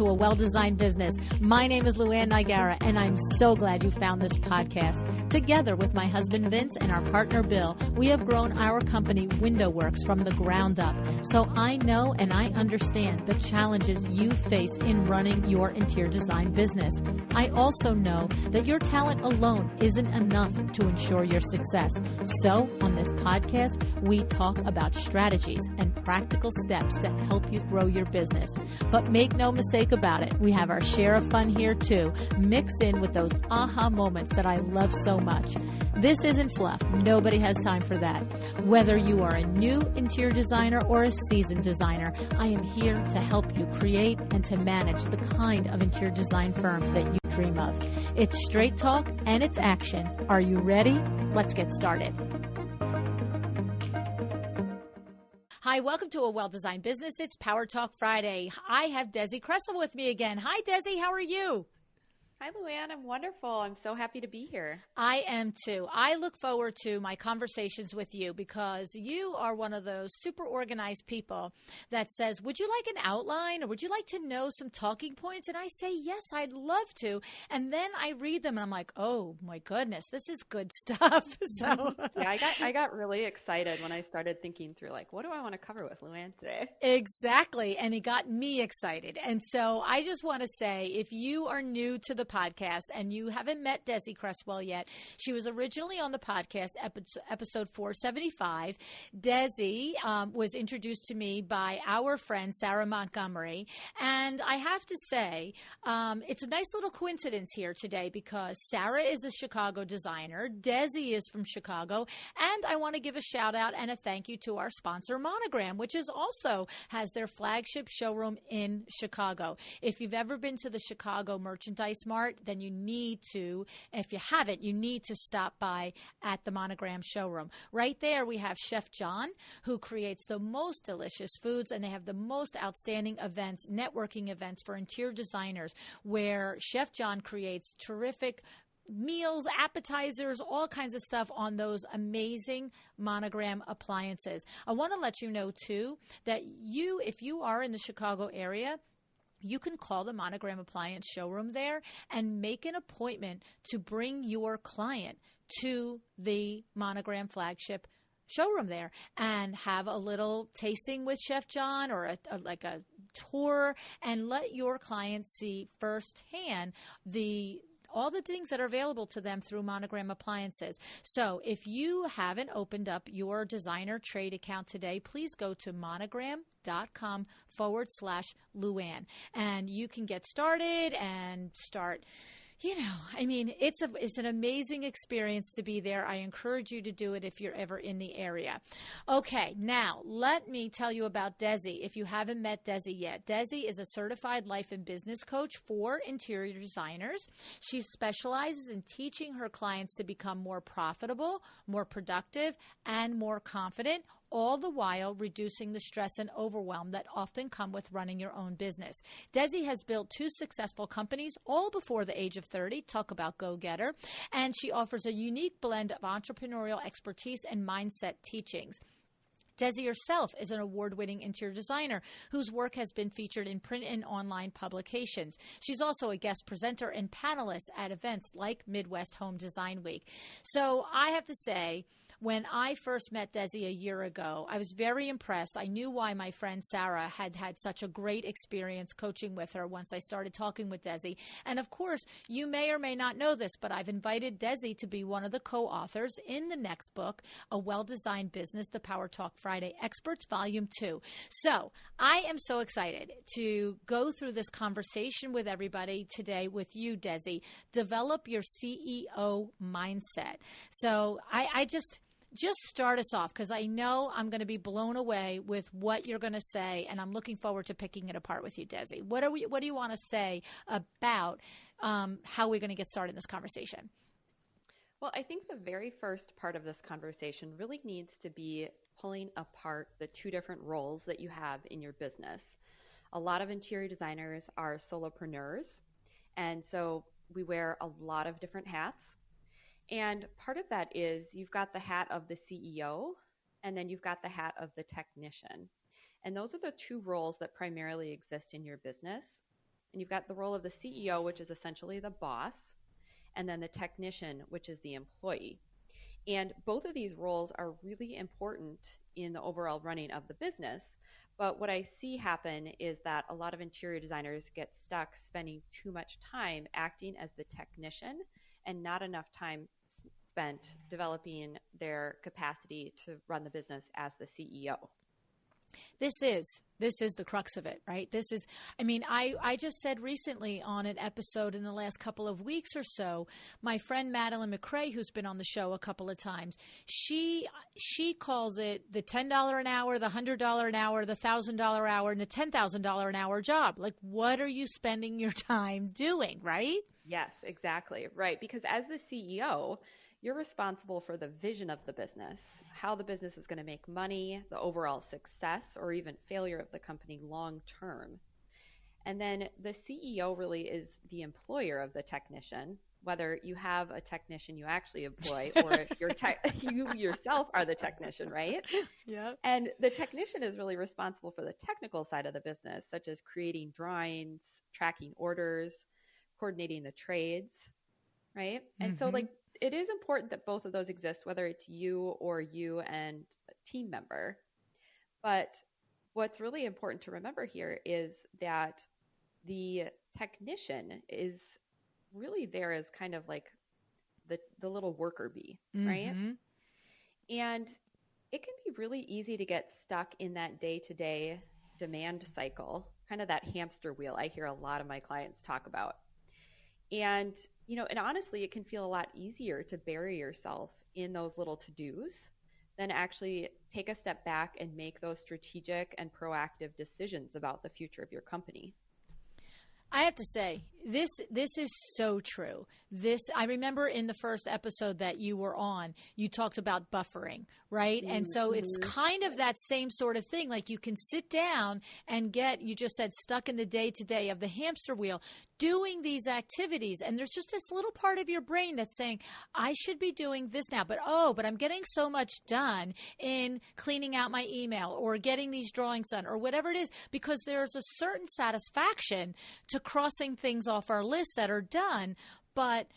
to A Well-Designed Business. My name is LuAnn Nigara, and I'm so glad you found this podcast. Together with my husband Vince and our partner Bill, we have grown our company WindowWorks from the ground up. So I know and I understand the challenges you face in running your interior design business. I also know that your talent alone isn't enough to ensure your success. So on this podcast, we talk about strategies and practical steps to help you grow your business. But make no mistake about it, we have our share of fun here too, mixed in with those aha moments that I love so much. This isn't fluff. Nobody has time for that. Whether you are a new interior designer or a seasoned designer, I am here to help you create and to manage the kind of interior design firm that you dream of. It's straight talk and it's action. Are you ready? Let's get started. Hi, welcome to A Well-Designed Business. It's Power Talk Friday. I have Desi Creswell with me again. Hi, Desi. How are you? Hi, LuAnn. I'm wonderful. I'm so happy to be here. I am too. I look forward to my conversations with you because you are one of those super organized people that says, would you like an outline or would you like to know some talking points? And I say, yes, I'd love to. And then I read them and I'm like, oh my goodness, this is good stuff. So yeah, I got really excited when I started thinking through like, what do I want to cover with LuAnn today? Exactly. And it got me excited. And so I just want to say, if you are new to the podcast and you haven't met Desi Creswell yet, she was originally on the podcast episode 475. Desi was introduced to me by our friend Sarah Montgomery, and I have to say it's a nice little coincidence here today because Sarah is a Chicago designer, Desi is from Chicago, and I want to give a shout out and a thank you to our sponsor Monogram, which is also has their flagship showroom in Chicago. If you've ever been to the Chicago Merchandise Mart, then you need to, if you haven't, you need to stop by at the Monogram showroom. Right there, we have Chef John, who creates the most delicious foods, and they have the most outstanding events, networking events for interior designers, where Chef John creates terrific meals, appetizers, all kinds of stuff on those amazing Monogram appliances. I want to let you know, too, that if you are in the Chicago area, you can call the Monogram Appliance showroom there and make an appointment to bring your client to the Monogram flagship showroom there and have a little tasting with Chef John or a tour and let your clients see firsthand all the things that are available to them through Monogram Appliances. So if you haven't opened up your designer trade account today, please go to monogram.com/LuAnn and you can get started and start. It's an amazing experience to be there. I encourage you to do it if you're ever in the area. Okay, now let me tell you about Desi if you haven't met Desi yet. Desi is a certified life and business coach for interior designers. She specializes in teaching her clients to become more profitable, more productive, and more confident, all the while reducing the stress and overwhelm that often come with running your own business. Desi has built 2 successful companies, all before the age of 30. Talk about go-getter. And she offers a unique blend of entrepreneurial expertise and mindset teachings. Desi herself is an award-winning interior designer whose work has been featured in print and online publications. She's also a guest presenter and panelist at events like Midwest Home Design Week. So I have to say, when I first met Desi a year ago, I was very impressed. I knew why my friend Sarah had had such a great experience coaching with her once I started talking with Desi. And of course, you may or may not know this, but I've invited Desi to be one of the co-authors in the next book, A Well-Designed Business, The Power Talk Friday Experts, Volume 2. So I am so excited to go through this conversation with everybody today with you, Desi. Develop your CEO mindset. So I just start us off because I know I'm going to be blown away with what you're going to say, and I'm looking forward to picking it apart with you, Desi. What do you want to say about how we're going to get started in this conversation? Well, I think the very first part of this conversation really needs to be pulling apart the 2 different roles that you have in your business. A lot of interior designers are solopreneurs, and so we wear a lot of different hats. And part of that is you've got the hat of the CEO, and then you've got the hat of the technician. And those are the 2 roles that primarily exist in your business. And you've got the role of the CEO, which is essentially the boss, and then the technician, which is the employee. And both of these roles are really important in the overall running of the business. But what I see happen is that a lot of interior designers get stuck spending too much time acting as the technician and not enough time spent developing their capacity to run the business as the CEO. This is the crux of it, right? I just said recently on an episode in the last couple of weeks or so, my friend Madeline McCrae, who's been on the show a couple of times, she calls it the $10 an hour, the $100 an hour, the $1,000 hour, and the $10,000 an hour job. Like, what are you spending your time doing, right? Yes, exactly. Right. Because as the CEO, you're responsible for the vision of the business, how the business is going to make money, the overall success or even failure of the company long term. And then the CEO really is the employer of the technician, whether you have a technician you actually employ or you yourself are the technician, right? Yeah. And the technician is really responsible for the technical side of the business, such as creating drawings, tracking orders, coordinating the trades, right? And so it is important that both of those exist, whether it's you or you and a team member. But what's really important to remember here is that the technician is really there as kind of like the little worker bee, right? And it can be really easy to get stuck in that day-to-day demand cycle, kind of that hamster wheel I hear a lot of my clients talk about. And, and honestly, it can feel a lot easier to bury yourself in those little to-dos than actually take a step back and make those strategic and proactive decisions about the future of your company. I have to say, this is so true. I remember in the first episode that you were on, you talked about buffering, right? And so it's kind of that same sort of thing. Like you can sit down and you just said, stuck in the day-to-day of the hamster wheel, doing these activities. And there's just this little part of your brain that's saying, I should be doing this now, but I'm getting so much done in cleaning out my email or getting these drawings done or whatever it is, because there's a certain satisfaction to crossing things off our list that are done. But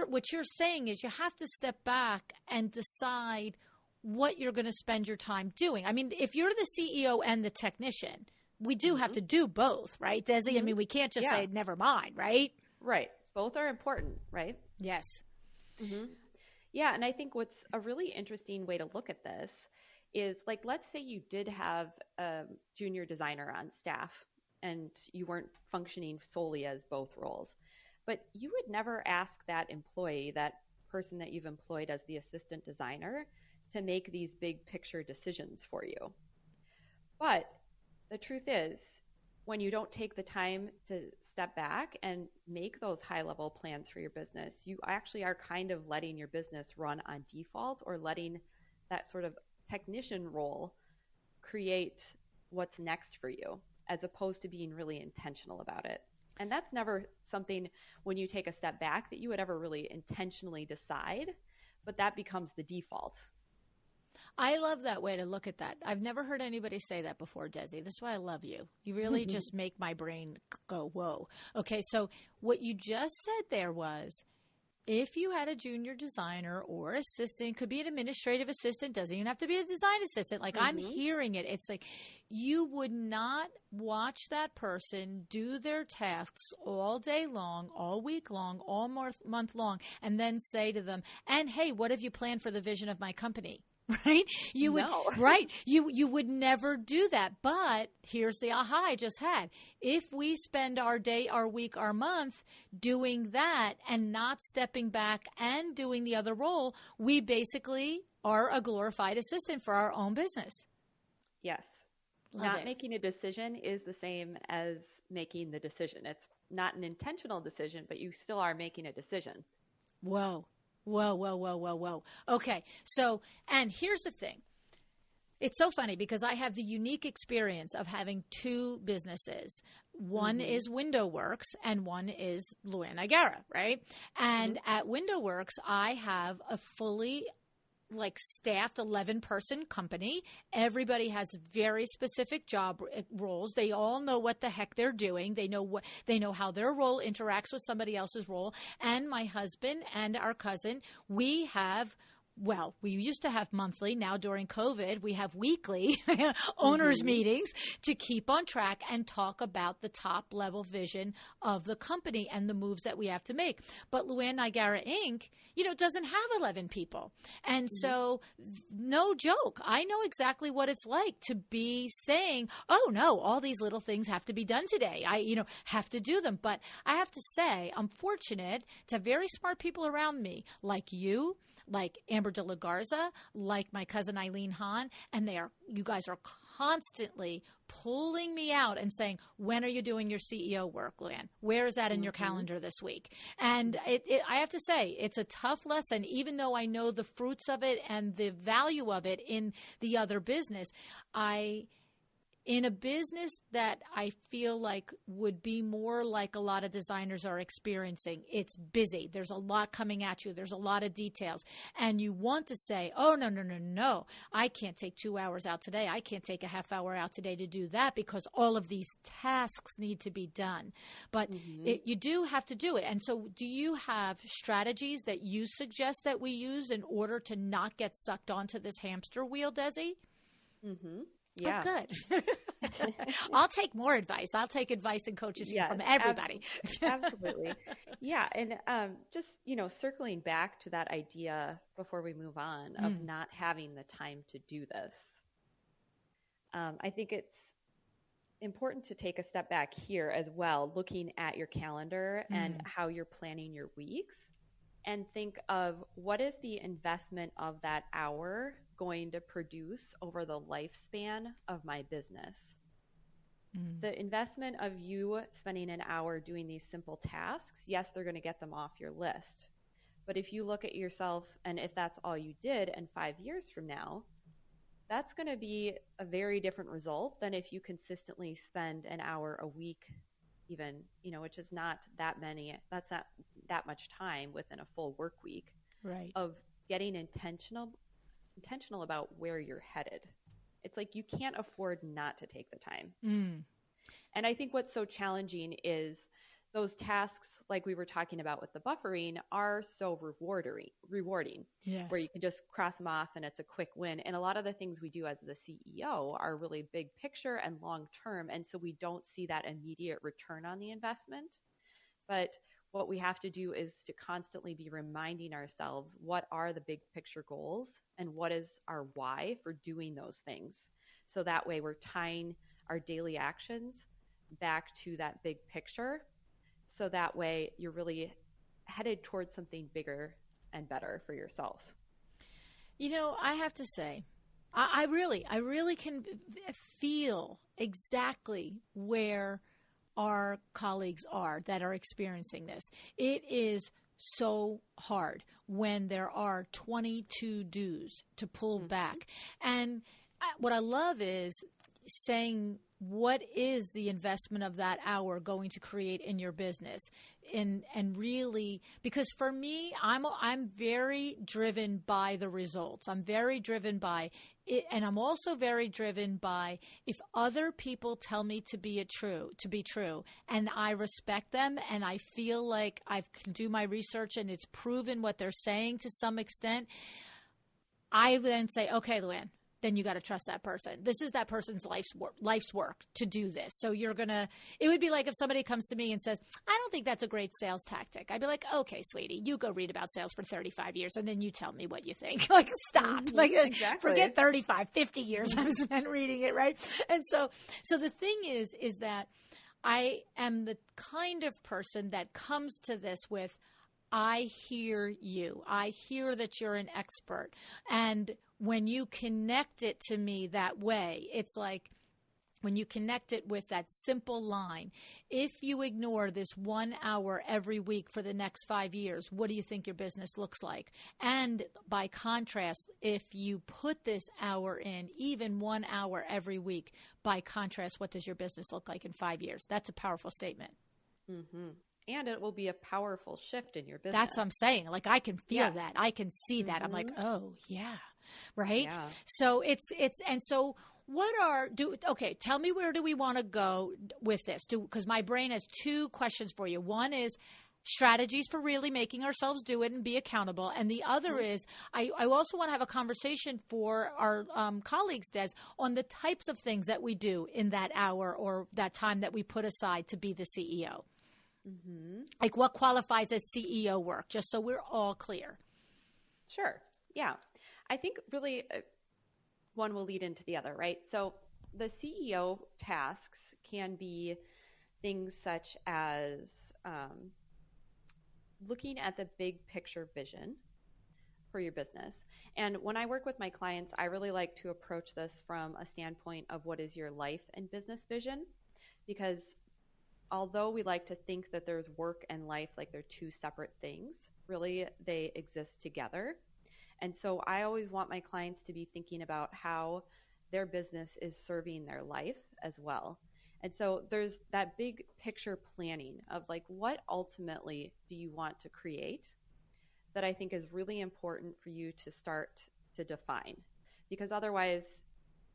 what you're saying is you have to step back and decide what you're going to spend your time doing. I mean, if you're the CEO and the technician, we do have to do both, right, Desi? I mean, we can't just say, never mind, right? Right. Both are important, right? Yes. Yeah, and I think what's a really interesting way to look at this is, like, let's say you did have a junior designer on staff and you weren't functioning solely as both roles. But you would never ask that employee, that person that you've employed as the assistant designer, to make these big picture decisions for you. But the truth is, when you don't take the time to step back and make those high-level plans for your business, you actually are kind of letting your business run on default, or letting that sort of technician role create what's next for you, as opposed to being really intentional about it. And that's never something, when you take a step back, that you would ever really intentionally decide, but that becomes the default. I love that way to look at that. I've never heard anybody say that before, Desi. That's why I love you. You really just make my brain go, whoa. Okay, so what you just said there was, if you had a junior designer or assistant, could be an administrative assistant, doesn't even have to be a design assistant. Like I'm hearing it. It's like you would not watch that person do their tasks all day long, all week long, all month long, and then say to them, and hey, what have you planned for the vision of my company? Right? You would, right. You would never do that. But here's the aha I just had. If we spend our day, our week, our month doing that and not stepping back and doing the other role, we basically are a glorified assistant for our own business. Yes. Not making a decision is the same as making the decision. It's not an intentional decision, but you still are making a decision. Whoa. Okay. So, and here's the thing. It's so funny because I have the unique experience of having two businesses. One is WindowWorks and one is LuAnn, right? And at WindowWorks, I have a fully like staffed 11-person company. Everybody has very specific job roles. They all know what the heck they're doing. They know how their role interacts with somebody else's role. And my husband and our cousin, we used to have monthly. Now during COVID, we have weekly owners meetings to keep on track and talk about the top level vision of the company and the moves that we have to make. But LuAnn Niagara Inc., doesn't have 11 people. And so no joke, I know exactly what it's like to be saying, oh no, all these little things have to be done today. I, have to do them. But I have to say, I'm fortunate to have very smart people around me like you, like Amber de la Garza, like my cousin Eileen Hahn, and you guys are constantly pulling me out and saying, when are you doing your CEO work, LuAnn? Where is that in your calendar this week? And I have to say, it's a tough lesson, even though I know the fruits of it and the value of it in the other business. In a business that I feel like would be more like a lot of designers are experiencing, it's busy. There's a lot coming at you. There's a lot of details. And you want to say, oh, no. I can't take 2 hours out today. I can't take a half hour out today to do that because all of these tasks need to be done. But you do have to do it. And so do you have strategies that you suggest that we use in order to not get sucked onto this hamster wheel, Desi? Yeah. Oh, good. I'll take more advice. I'll take advice and coaches from everybody. Absolutely. Yeah. And just, circling back to that idea before we move on of not having the time to do this. I think it's important to take a step back here as well, looking at your calendar and how you're planning your weeks, and think of what is the investment of that hour going to produce over the lifespan of my business. The investment of you spending an hour doing these simple tasks, yes, they're going to get them off your list. But if you look at yourself, and if that's all you did, and 5 years from now, that's going to be a very different result than if you consistently spend an hour a week, even, which is not that many, that's not that much time within a full work week, right? Of getting intentional about where you're headed. It's like you can't afford not to take the time. And I think what's so challenging is those tasks, like we were talking about with the buffering, are so rewarding, yes. Where you can just cross them off and it's a quick win. And a lot of the things we do as the CEO are really big picture and long term. And so we don't see that immediate return on the investment. But what we have to do is to constantly be reminding ourselves what are the big picture goals and what is our why for doing those things. So that way we're tying our daily actions back to that big picture. So that way you're really headed towards something bigger and better for yourself. I have to say, I really can feel exactly where our colleagues are that are experiencing this. It is so hard when there are 22 dues to pull back. And what I love is saying, what is the investment of that hour going to create in your business? And really, because for me, I'm very driven by the results. I'm very driven by it, and I'm also very driven by if other people tell me to be true, and I respect them, and I feel like I can do my research and it's proven what they're saying to some extent. I then say, okay, LuAnn, then you got to trust that person. This is that person's life's work to do this. So it would be like if somebody comes to me and says, I don't think that's a great sales tactic. I'd be like, okay, sweetie, you go read about sales for 35 years and then you tell me what you think. Like, stop. Exactly. Forget 35, 50 years I've spent reading it, right? And so the thing is that I am the kind of person that comes to this with, I hear you. I hear that you're an expert. And when you connect it to me that way, it's like when you connect it with that simple line, if you ignore this 1 hour every week for the next 5 years, what do you think your business looks like? And by contrast, if you put this hour in, even 1 hour every week, by contrast, what does your business look like in 5 years? That's a powerful statement. and it will be a powerful shift in your business. That's what I'm saying. Like, I can feel Yes. that. I can see that. I'm like, oh yeah. Right. Yeah. So and so okay, tell me, where do we want to go with this? Because my brain has two questions for you. One is strategies for really making ourselves do it and be accountable. And the other is, I also want to have a conversation for our colleagues, Des, on the types of things that we do in that hour or that time that we put aside to be the CEO. Mm-hmm. Like, what qualifies as CEO work, just so we're all clear. Sure. Yeah. I think really one will lead into the other, right? So the CEO tasks can be things such as looking at the big picture vision for your business. And when I work with my clients, I really like to approach this from a standpoint of what is your life and business vision, because although we like to think that there's work and life like they're two separate things, really they exist together. And so I always want my clients to be thinking about how their business is serving their life as well. And so there's that big picture planning of like, what ultimately do you want to create, that I think is really important for you to start to define, because otherwise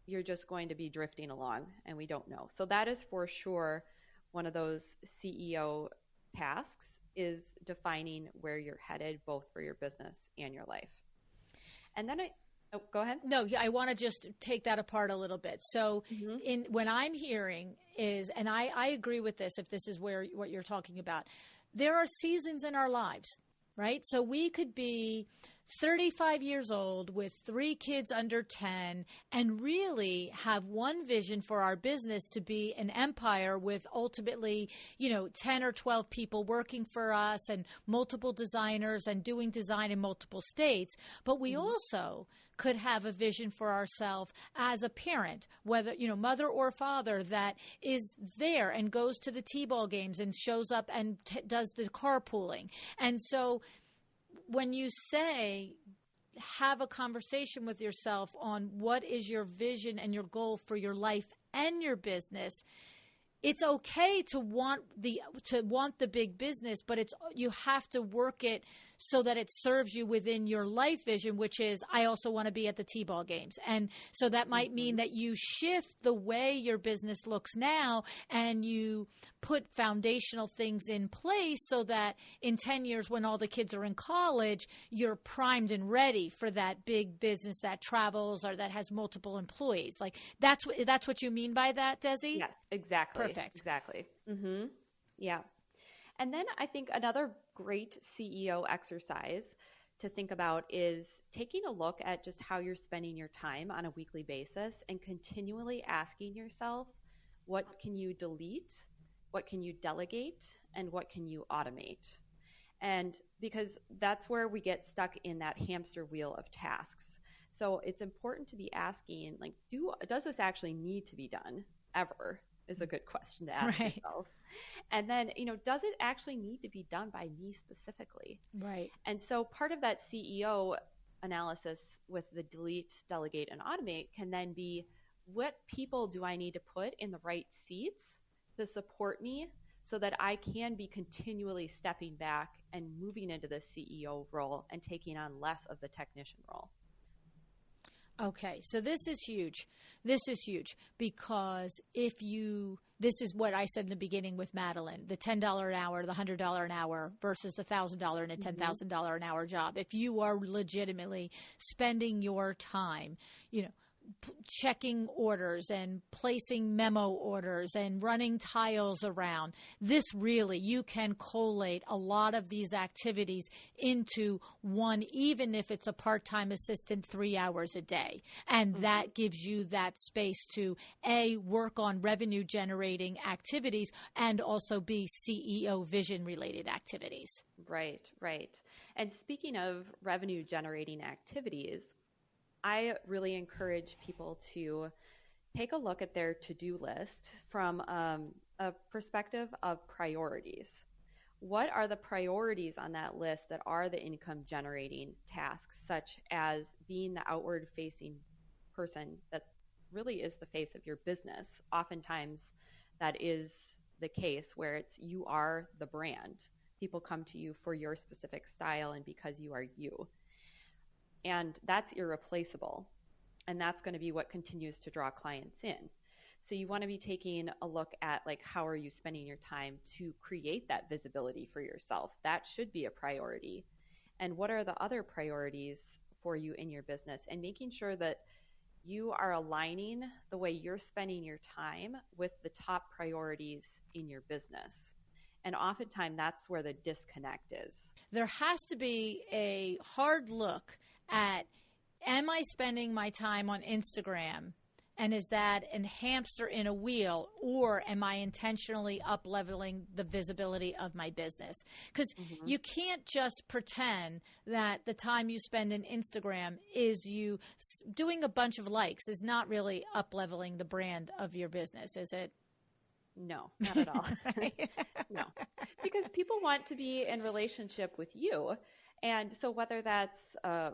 you're just going to be drifting along and we don't know. So that is for sure one of those CEO tasks, is defining where you're headed, both for your business and your life. And then go ahead. No, I want to just take that apart a little bit. So when I'm hearing is, and I agree with this, if this is what you're talking about, there are seasons in our lives, right? So we could be 35 years old with 3 kids under 10 and really have one vision for our business to be an empire with ultimately, 10 or 12 people working for us and multiple designers and doing design in multiple states. But we also could have a vision for ourselves as a parent, whether, mother or father, that is there and goes to the T-ball games and shows up and does the carpooling. And so when you say have a conversation with yourself on what is your vision and your goal for your life and your business, it's okay to want the big business, but you have to work it so that it serves you within your life vision, which is, I also want to be at the T-ball games. And so that might mean that you shift the way your business looks now and you put foundational things in place so that in 10 years, when all the kids are in college, you're primed and ready for that big business that travels or that has multiple employees. Like, that's what you mean by that, Desi? Yeah, exactly. Perfect. Exactly. Mm-hmm. Yeah. And then I think another great CEO exercise to think about is taking a look at just how you're spending your time on a weekly basis and continually asking yourself, what can you delete, what can you delegate, and what can you automate? And because that's where we get stuck in that hamster wheel of tasks. So it's important to be asking, like, does this actually need to be done ever? Is a good question to ask yourself. And then, does it actually need to be done by me specifically? Right. And so part of that CEO analysis with the delete, delegate, and automate can then be, what people do I need to put in the right seats to support me so that I can be continually stepping back and moving into the CEO role and taking on less of the technician role? Okay, so this is huge. This is huge because this is what I said in the beginning with Madeline, the $10 an hour, the $100 an hour versus the $1,000 and a $10,000 an hour job. If you are legitimately spending your time, checking orders and placing memo orders and running tiles around, this really, you can collate a lot of these activities into one, even if it's a part-time assistant 3 hours a day. And that gives you that space to work on revenue generating activities and also be CEO vision related activities. Right. And speaking of revenue generating activities, I really encourage people to take a look at their to-do list from a perspective of priorities. What are the priorities on that list that are the income generating tasks, such as being the outward facing person that really is the face of your business? Oftentimes that is the case where it's you are the brand. People come to you for your specific style and because you are you. And that's irreplaceable. And that's going to be what continues to draw clients in. So you want to be taking a look at like how are you spending your time to create that visibility for yourself. That should be a priority. And what are the other priorities for you in your business, and making sure that you are aligning the way you're spending your time with the top priorities in your business. And oftentimes that's where the disconnect is. There has to be a hard look at, am I spending my time on Instagram? And is that a hamster in a wheel, or am I intentionally up-leveling the visibility of my business? Because you can't just pretend that the time you spend in Instagram is you doing a bunch of likes is not really up-leveling the brand of your business, is it? No, not at all. No, because people want to be in relationship with you. And so whether that's a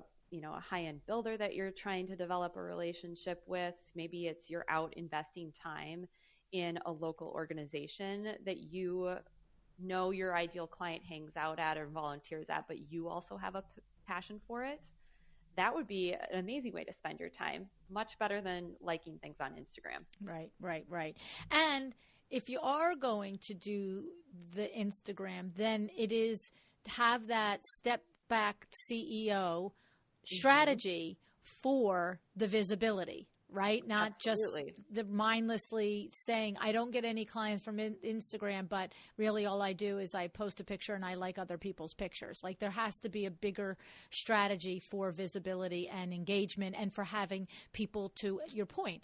high-end builder that you're trying to develop a relationship with, maybe it's you're out investing time in a local organization that you know your ideal client hangs out at or volunteers at, but you also have a passion for it. That would be an amazing way to spend your time, much better than liking things on Instagram. Right. And if you are going to do the Instagram, then it is have that step back CEO strategy for the visibility, right? Not Absolutely. just the mindlessly saying, I don't get any clients from Instagram, but really all I do is I post a picture and I like other people's pictures. Like there has to be a bigger strategy for visibility and engagement, and for having people, to your point,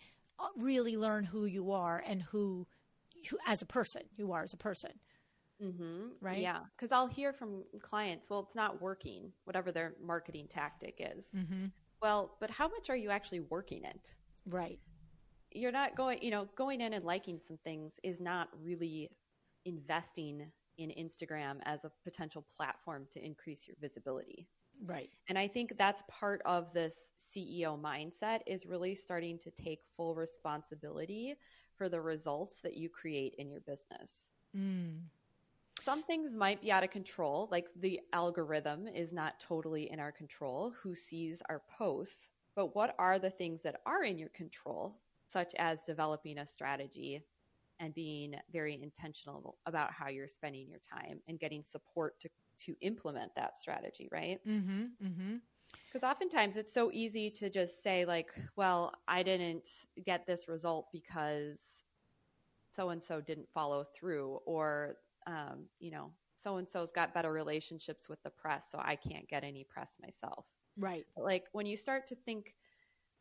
really learn who you are and who as a person, you are as a person. Right? Yeah, because I'll hear from clients, well, it's not working, whatever their marketing tactic is. Well, but how much are you actually working it? Right. You're not going in and liking some things is not really investing in Instagram as a potential platform to increase your visibility. Right. And I think that's part of this CEO mindset, is really starting to take full responsibility for the results that you create in your business. Some things might be out of control, like the algorithm is not totally in our control, who sees our posts, but what are the things that are in your control, such as developing a strategy and being very intentional about how you're spending your time and getting support to implement that strategy, right? Because oftentimes it's so easy to just say like, well, I didn't get this result because so-and-so didn't follow through, or so-and-so's got better relationships with the press, so I can't get any press myself. Right. But like when you start to think,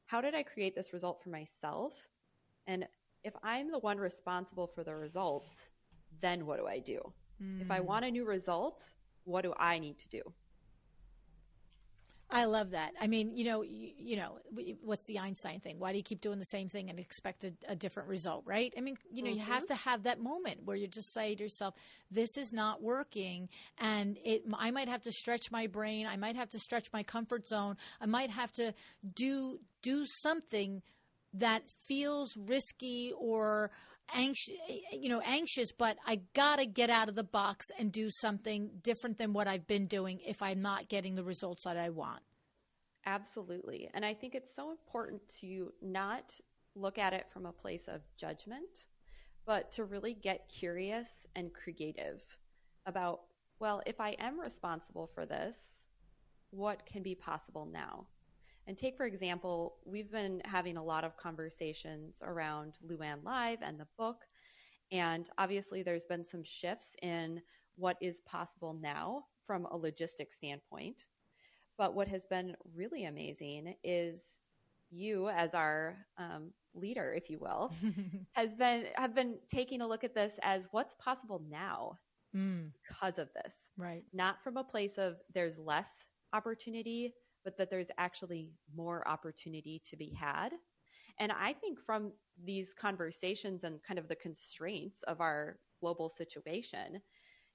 how did I create this result for myself? And if I'm the one responsible for the results, then what do I do? If I want a new result, what do I need to do? I love that. I mean, what's the Einstein thing? Why do you keep doing the same thing and expect a different result, right? I mean, you have to have that moment where you just say to yourself, this is not working, and I might have to stretch my brain. I might have to stretch my comfort zone. I might have to do something that feels risky or anxious, but I gotta get out of the box and do something different than what I've been doing if I'm not getting the results that I want. Absolutely. And I think it's so important to not look at it from a place of judgment, but to really get curious and creative about, well, if I am responsible for this, what can be possible now? And take, for example, we've been having a lot of conversations around LuAnn Live and the book. And obviously there's been some shifts in what is possible now from a logistics standpoint. But what has been really amazing is you, as our leader, if you will, have been taking a look at this as what's possible now because of this. Right. Not from a place of there's less opportunity, but that there's actually more opportunity to be had. And I think from these conversations and kind of the constraints of our global situation,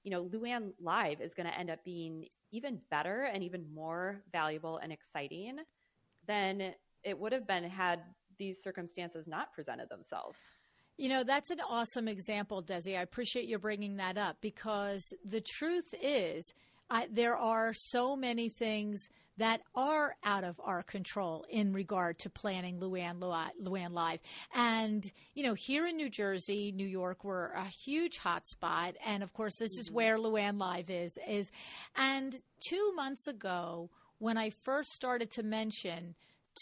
LuAnn Live is going to end up being even better and even more valuable and exciting than it would have been had these circumstances not presented themselves. That's an awesome example, Desi. I appreciate you bringing that up, because the truth is there are so many things that are out of our control in regard to planning LuAnn Live. And, here in New Jersey, New York, we're a huge hot spot. And, of course, this is where LuAnn Live is. And 2 months ago, when I first started to mention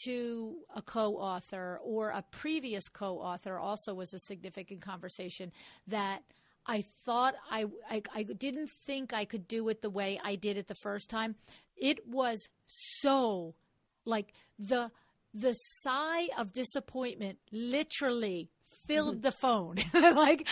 to a co-author, or a previous co-author also was a significant conversation, that I thought I didn't think I could do it the way I did it the first time. It was so like the sigh of disappointment literally filled the phone. I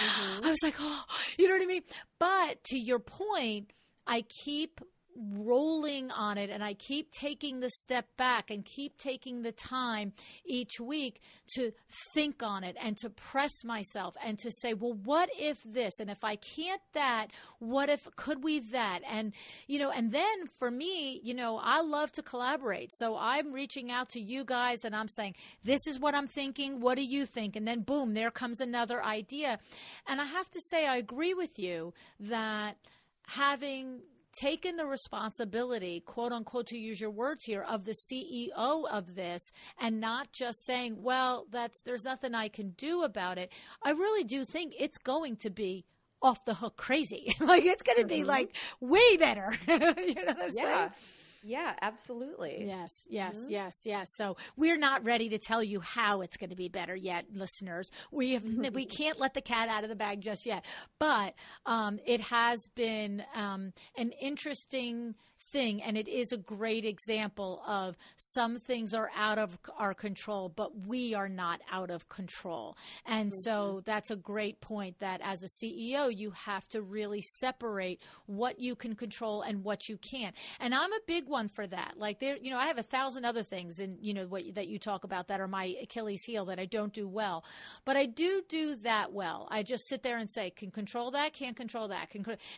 was like, oh, you know what I mean? But to your point, I keep rolling on it, and I keep taking the step back and keep taking the time each week to think on it and to press myself and to say, well, what if this? And if I can't that, what if could we that? And, and then for me, I love to collaborate. So I'm reaching out to you guys and I'm saying, this is what I'm thinking. What do you think? And then boom, there comes another idea. And I have to say, I agree with you that having taken the responsibility, quote unquote, to use your words here, of the CEO of this, and not just saying, well, there's nothing I can do about it. I really do think it's going to be off the hook crazy. It's going to be way better. You know what I'm saying? Yeah, absolutely. Yes. So we're not ready to tell you how it's going to be better yet, listeners. We can't let the cat out of the bag just yet. But it has been an interesting thing, and it is a great example of some things are out of our control, but we are not out of control. And so that's a great point, that as a CEO, you have to really separate what you can control and what you can't. And I'm a big one for that. I have 1,000 other things that you talk about that are my Achilles heel that I don't do well, but I do that well. I just sit there and say, can control that, can't control that.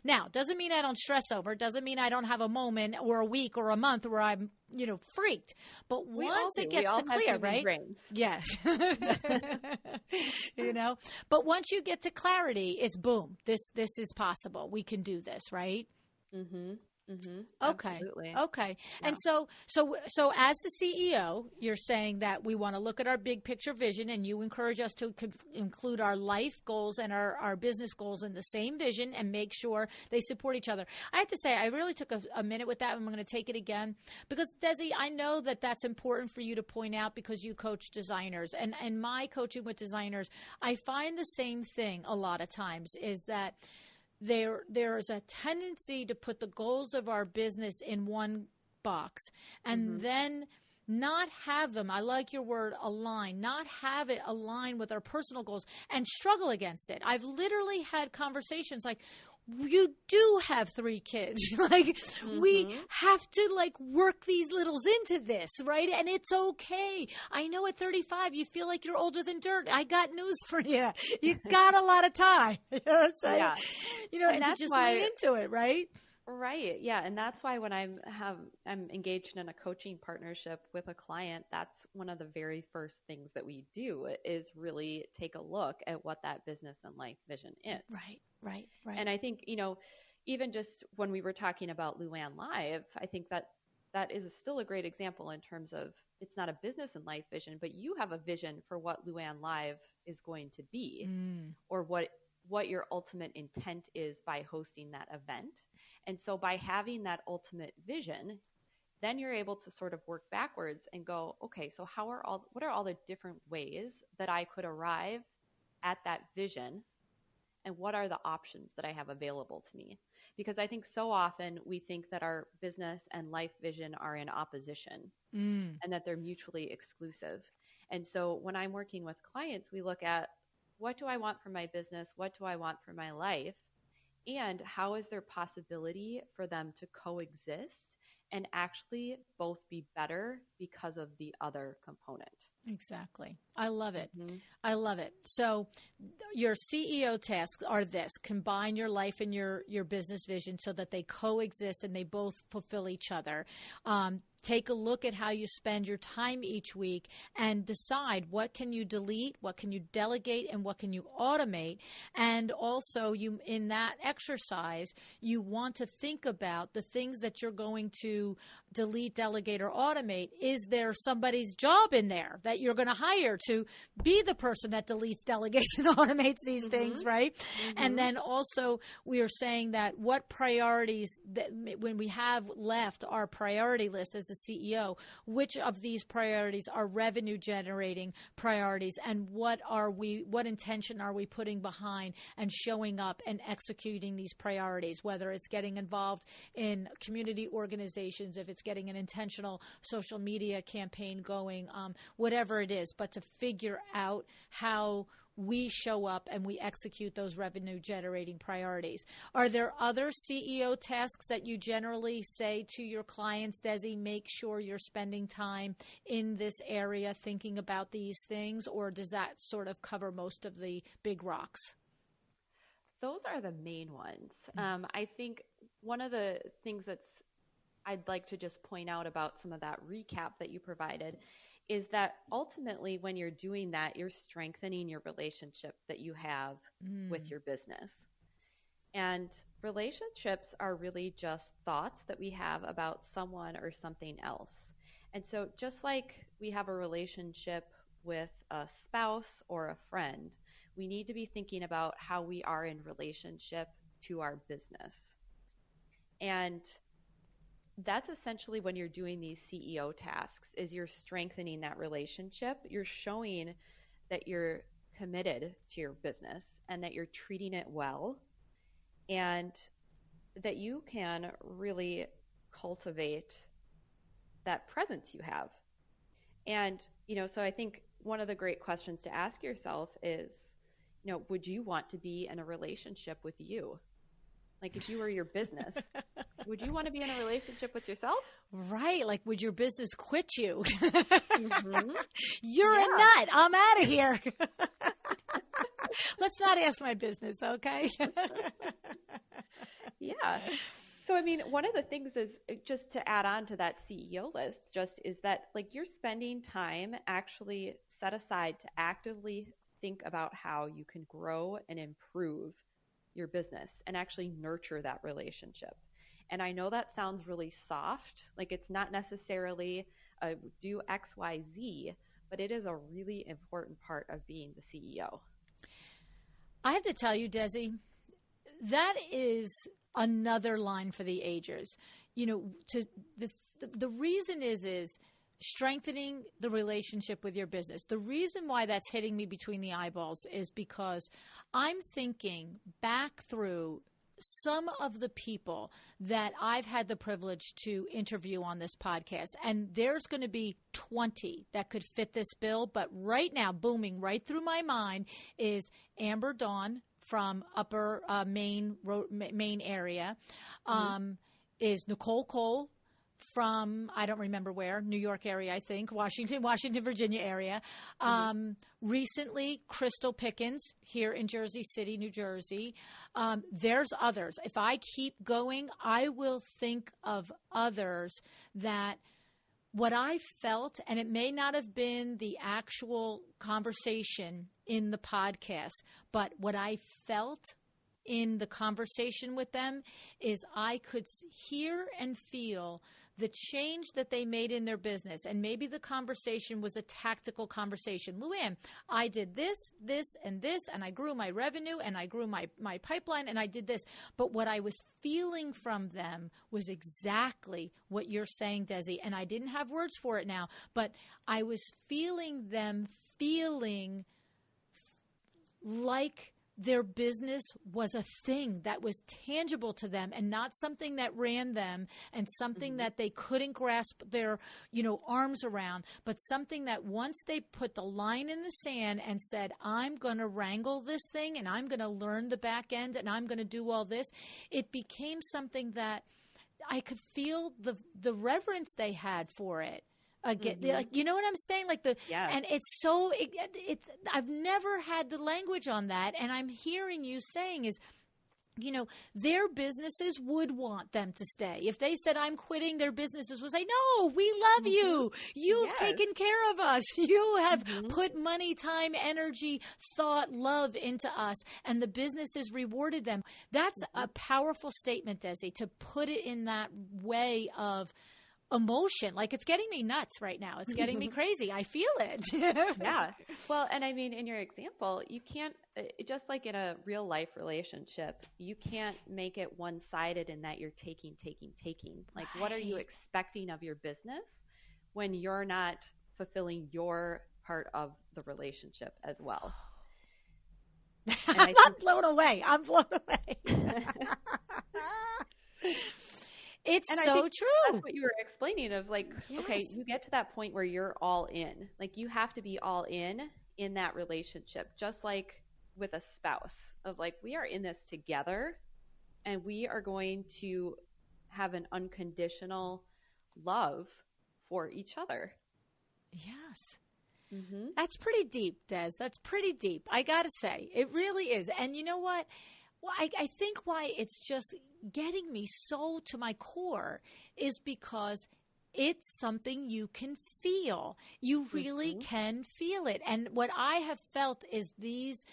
Now, doesn't mean I don't stress over it. Doesn't mean I don't have a moment or a week or a month where I'm, freaked. But once it gets to clear, right? Yes. But once you get to clarity, it's boom. This is possible. We can do this, right? Mm-hmm. Mm-hmm. Okay. Absolutely. Okay. Yeah. And so as the CEO, you're saying that we want to look at our big picture vision, and you encourage us to include our life goals and our business goals in the same vision and make sure they support each other. I have to say, I really took a minute with that, and I'm going to take it again because, Desi, I know that that's important for you to point out because you coach designers, and my coaching with designers, I find the same thing a lot of times, is that there is a tendency to put the goals of our business in one box and then not have them, I like your word, align, not have it align with our personal goals and struggle against it. I've literally had conversations like, you do have 3 kids. We have to work these littles into this, right? And it's okay. I know at 35, you feel like you're older than dirt. I got news for you. You got a lot of time. You know what I'm saying? Yeah. And to just lean into it, right? Right. Yeah. And that's why when I'm engaged in a coaching partnership with a client, that's one of the very first things that we do is really take a look at what that business and life vision is. Right. And I think, even just when we were talking about LuAnn Live, I think that is still a great example in terms of it's not a business and life vision, but you have a vision for what LuAnn Live is going to be or what your ultimate intent is by hosting that event. And so by having that ultimate vision, then you're able to sort of work backwards and go, okay, so what are all the different ways that I could arrive at that vision? And what are the options that I have available to me? Because I think so often we think that our business and life vision are in opposition and that they're mutually exclusive. And so when I'm working with clients, we look at, what do I want for my business? What do I want for my life? And how is there possibility for them to coexist and actually both be better because of the other component? Exactly. I love it. I love it. So your CEO tasks are this: combine your life and your business vision so that they coexist and they both fulfill each other. Take a look at how you spend your time each week and decide what can you delete, what can you delegate, and what can you automate. And also, you in that exercise, you want to think about the things that you're going to delete, delegate, or automate. Is there somebody's job in there that you're going to hire to be the person that deletes, delegates, and automates these things, right? And then also, we are saying that what priorities, that when we have left our priority list as a CEO, which of these priorities are revenue generating priorities, and what intention are we putting behind and showing up and executing these priorities, whether it's getting involved in community organizations, if it's getting an intentional social media campaign going, whatever it is, but to figure out how we show up and we execute those revenue generating priorities. Are there other CEO tasks that you generally say to your clients, Desi, make sure you're spending time in this area thinking about these things, or does that sort of cover most of the big rocks? Those are the main ones. I think one of the things I'd like to just point out about some of that recap that you provided is that ultimately when you're doing that, you're strengthening your relationship that you have with your business. And relationships are really just thoughts that we have about someone or something else. And so just like we have a relationship with a spouse or a friend, we need to be thinking about how we are in relationship to our business. And that's essentially when you're doing these CEO tasks, is you're strengthening that relationship. You're showing that you're committed to your business and that you're treating it well, and that you can really cultivate that presence you have. And, so I think one of the great questions to ask yourself is, would you want to be in a relationship with you? Like if you were your business, would you want to be in a relationship with yourself? Right. Like, would your business quit you? You're a nut. I'm out of here. Let's not ask my business, okay? Yeah. So, I mean, one of the things is, just to add on to that CEO list, is that like you're spending time actually set aside to actively think about how you can grow and improve your business and actually nurture that relationship. And I know that sounds really soft, like it's not necessarily do X, Y, Z, but it is a really important part of being the CEO. I have to tell you, Desi, that is another line for the ages. The reason is strengthening the relationship with your business. The reason why that's hitting me between the eyeballs is because I'm thinking back through some of the people that I've had the privilege to interview on this podcast, and there's going to be 20 that could fit this bill. But right now, booming right through my mind is Amber Dawn from Upper Maine area, is Nicole Cole from, I don't remember where, New York area, I think, Washington, Virginia area. Recently, Crystal Pickens here in Jersey City, New Jersey. There's others. If I keep going, I will think of others that what I felt, and it may not have been the actual conversation in the podcast, but what I felt in the conversation with them is I could hear and feel the change that they made in their business. And maybe the conversation was a tactical conversation. LuAnn, I did this, and I grew my revenue, and I grew my pipeline, and I did this. But what I was feeling from them was exactly what you're saying, Desi. And I didn't have words for it now, but I was feeling them feeling like their business was a thing that was tangible to them and not something that ran them and something that they couldn't grasp their, arms around, but something that once they put the line in the sand and said, I'm going to wrangle this thing and I'm going to learn the back end and I'm going to do all this, it became something that I could feel the reverence they had for it. Again, like, you know what I'm saying? Like and it's so, it's I've never had the language on that. And I'm hearing you saying is their businesses would want them to stay. If they said, I'm quitting, their businesses would say, no, we love you. You've taken care of us. You have put money, time, energy, thought, love into us, and the businesses rewarded them. That's a powerful statement, Desi, to put it in that way of emotion. Like, it's getting me nuts right now. It's getting me crazy. I feel it. Yeah. Well, and I mean, in your example, you can't, just like in a real life relationship, you can't make it one-sided in that you're taking. Like, what are you expecting of your business when you're not fulfilling your part of the relationship as well? I'm blown away. It's and so true. That's what you were explaining of like, okay, you get to that point where you're all in. Like, you have to be all in that relationship, just like with a spouse of like, we are in this together and we are going to have an unconditional love for each other. Yes. That's pretty deep, Des. That's pretty deep. I got to say, it really is. And you know what? Well, I think why it's just getting me so to my core is because it's something you can feel. You really can feel it. And what I have felt is these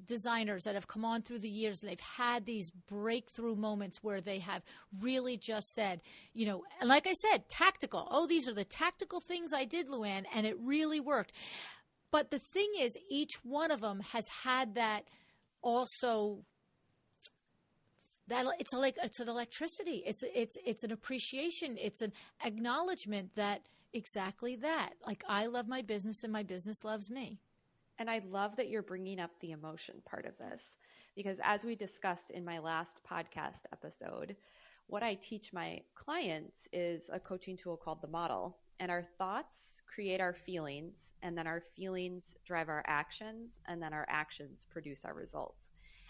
designers that have come on through the years, and they've had these breakthrough moments where they have really just said, like I said, tactical. Oh, these are the tactical things I did, LuAnn, and it really worked. But the thing is, each one of them has had that also, that it's an electricity. It's an appreciation. It's an acknowledgement that exactly that. Like, I love my business and my business loves me. And I love that you're bringing up the emotion part of this, because as we discussed in my last podcast episode, what I teach my clients is a coaching tool called the model. And our thoughts create our feelings, and then our feelings drive our actions, and then our actions produce our results.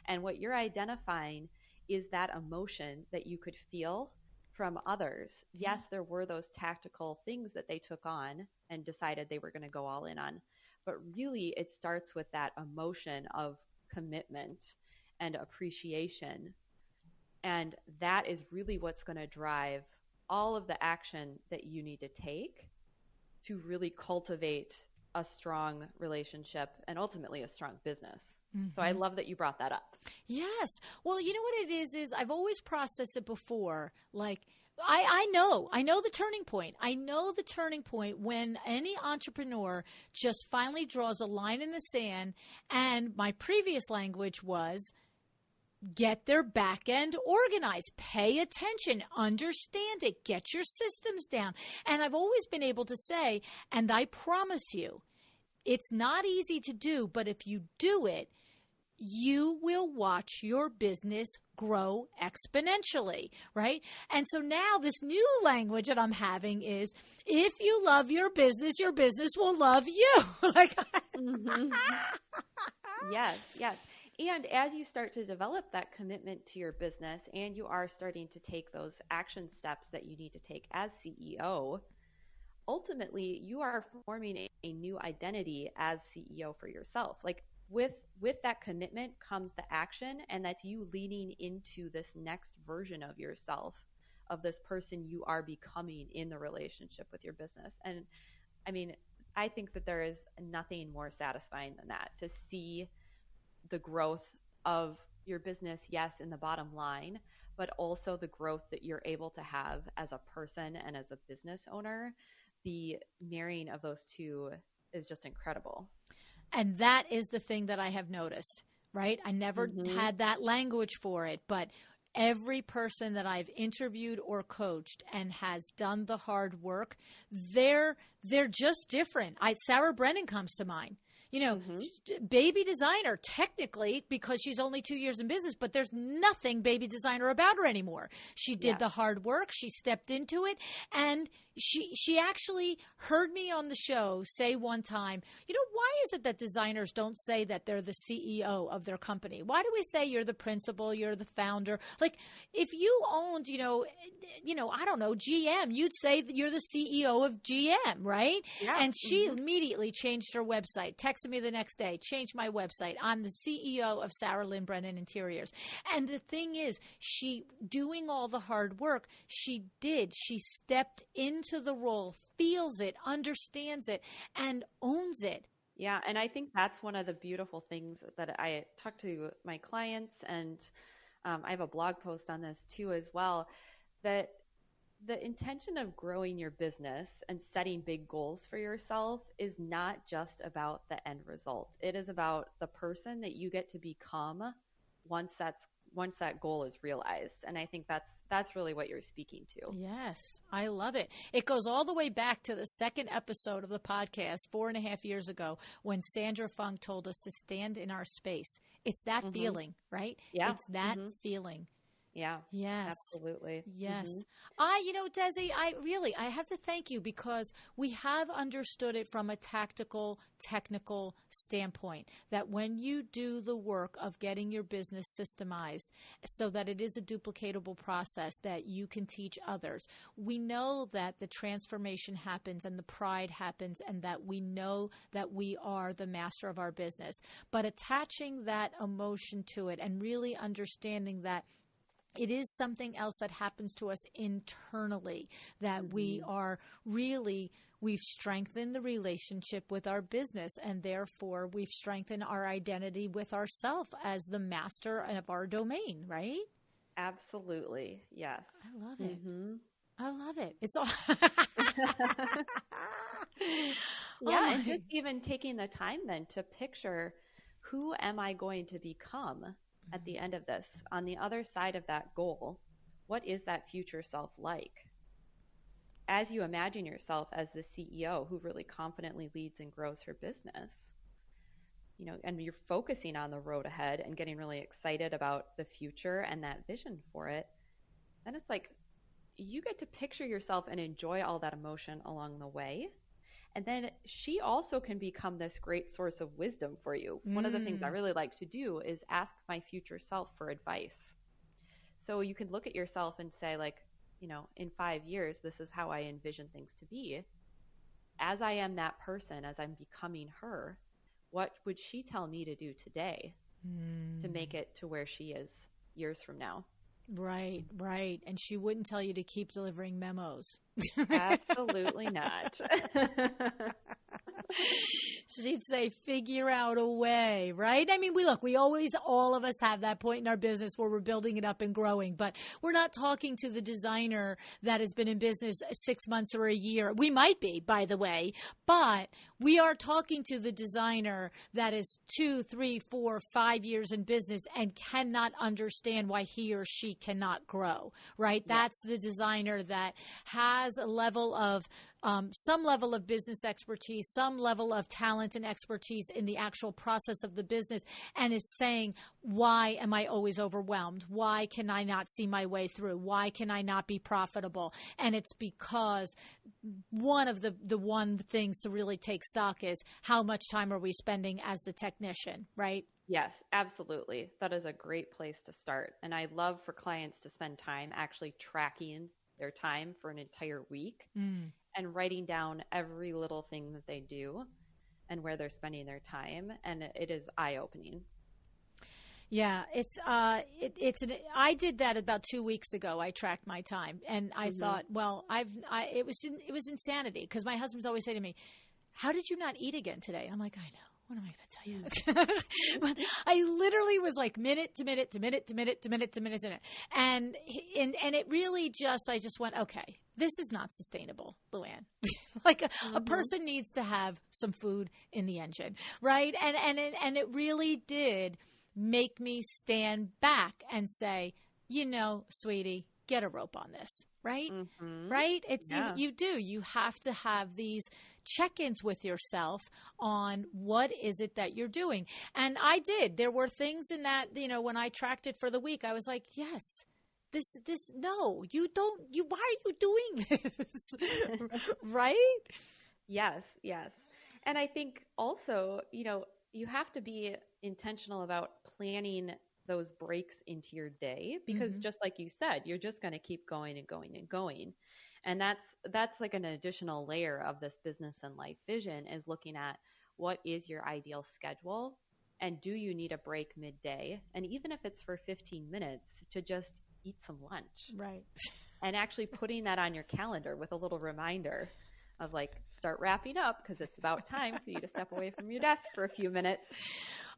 And what you're identifying is that emotion that you could feel from others. Yes, there were those tactical things that they took on and decided they were going to go all in on. But really, it starts with that emotion of commitment and appreciation. And that is really what's going to drive all of the action that you need to take to really cultivate a strong relationship and ultimately a strong business. So I love that you brought that up. Yes. Well, you know what it is I've always processed it before. Like, I know the turning point. I know the turning point when any entrepreneur just finally draws a line in the sand. And my previous language was, get their back end organized, pay attention, understand it, get your systems down. And I've always been able to say, and I promise you, it's not easy to do, but if you do it, you will watch your business grow exponentially, right? And so now this new language that I'm having is, if you love your business will love you. Yes. And as you start to develop that commitment to your business and you are starting to take those action steps that you need to take as CEO, ultimately you are forming a new identity as CEO for yourself. Like, with that commitment comes the action, and that's you leaning into this next version of yourself, of this person you are becoming in the relationship with your business. And I mean, I think that there is nothing more satisfying than that, to see the growth of your business, yes, in the bottom line, but also the growth that you're able to have as a person and as a business owner. The marrying of those two is just incredible. And that is the thing that I have noticed, right? I never had that language for it, but every person that I've interviewed or coached and has done the hard work, they're just different. Sarah Brennan comes to mind. Baby designer, technically, because she's only 2 years in business, but there's nothing baby designer about her anymore. She did the hard work. She stepped into it. And she actually heard me on the show say one time, why is it that designers don't say that they're the CEO of their company? Why do we say you're the principal, you're the founder? Like, if you owned, I don't know, GM, you'd say that you're the CEO of GM, right? Yeah. And she immediately changed her website, texted texted me the next day, changed my website. I'm the CEO of Sarah Lynn Brennan Interiors. And the thing is, she doing all the hard work, she stepped into the role, feels it, understands it, and owns it. Yeah. And I think that's one of the beautiful things that I talk to my clients, and I have a blog post on this too as well, that the intention of growing your business and setting big goals for yourself is not just about the end result. It is about the person that you get to become once that goal is realized. And I think that's really what you're speaking to. Yes, I love it. It goes all the way back to the second episode of the podcast 4.5 years ago when Sandra Funk told us to stand in our space. It's that feeling, right? Yeah. It's that feeling. Yeah. Yes. Absolutely. Yes. Desi, I have to thank you because we have understood it from a tactical, technical standpoint that when you do the work of getting your business systemized so that it is a duplicatable process that you can teach others, we know that the transformation happens and the pride happens and that we know that we are the master of our business. But attaching that emotion to it and really understanding that it is something else that happens to us internally, that we've strengthened the relationship with our business, and therefore we've strengthened our identity with ourselves as the master of our domain, right? Absolutely. Yes. I love it. I love it. It's all. Yeah. And just even taking the time then to picture, who am I going to become at the end of this? On the other side of that goal, what is that future self like? As you imagine yourself as the CEO who really confidently leads and grows her business, and you're focusing on the road ahead and getting really excited about the future and that vision for it, then it's like you get to picture yourself and enjoy all that emotion along the way. And then she also can become this great source of wisdom for you. One of the things I really like to do is ask my future self for advice. So you can look at yourself and say, in 5 years, this is how I envision things to be. As I am that person, as I'm becoming her, what would she tell me to do today to make it to where she is years from now? Right. And she wouldn't tell you to keep delivering memos. Absolutely not. She'd say, figure out a way, right? I mean, all of us have that point in our business where we're building it up and growing, but we're not talking to the designer that has been in business 6 months or a year. We might be, by the way, but we are talking to the designer that is 2, 3, 4, 5 years in business and cannot understand why he or she cannot grow, right? Yeah. That's the designer that has a level of some level of business expertise, some level of talent and expertise in the actual process of the business, and is saying, why am I always overwhelmed? Why can I not see my way through? Why can I not be profitable? And it's because one of the one things to really take stock is how much time are we spending as the technician, right? Yes, absolutely. That is a great place to start. And I love for clients to spend time actually tracking their time for an entire week and writing down every little thing that they do and where they're spending their time. And it is eye-opening. Yeah, I did that about 2 weeks ago. I tracked my time, and I thought, well, it was insanity, because my husband's always saying to me, "How did you not eat again today?" I'm like, I know. What am I going to tell you? But I literally was like minute to minute to minute to minute to minute to minute to minute. And it really I just went, okay, this is not sustainable, LuAnn. A person needs to have some food in the engine, right? And it really did make me stand back and say, sweetie, get a rope on this, right? Right? It's you do. You have to have these check-ins with yourself on what is it that you're doing. And I did. There were things in that, when I tracked it for the week, I was like, yes, no, you don't, why are you doing this? Right? Yes. And I think also, you have to be intentional about planning those breaks into your day, because just like you said, you're just going to keep going and going and going. And that's like an additional layer of this business and life vision, is looking at what is your ideal schedule? And do you need a break midday? And even if it's for 15 minutes, to just eat some lunch. Right. And actually putting that on your calendar with a little reminder of like, start wrapping up because it's about time for you to step away from your desk for a few minutes.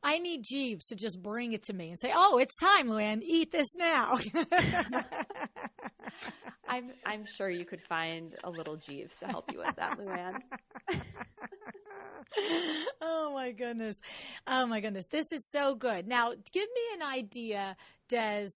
I need Jeeves to just bring it to me and say, oh, it's time, LuAnn, eat this now. I'm sure you could find a little Jeeves to help you with that, LuAnn. Oh my goodness. Oh my goodness. This is so good. Now, give me an idea, Des,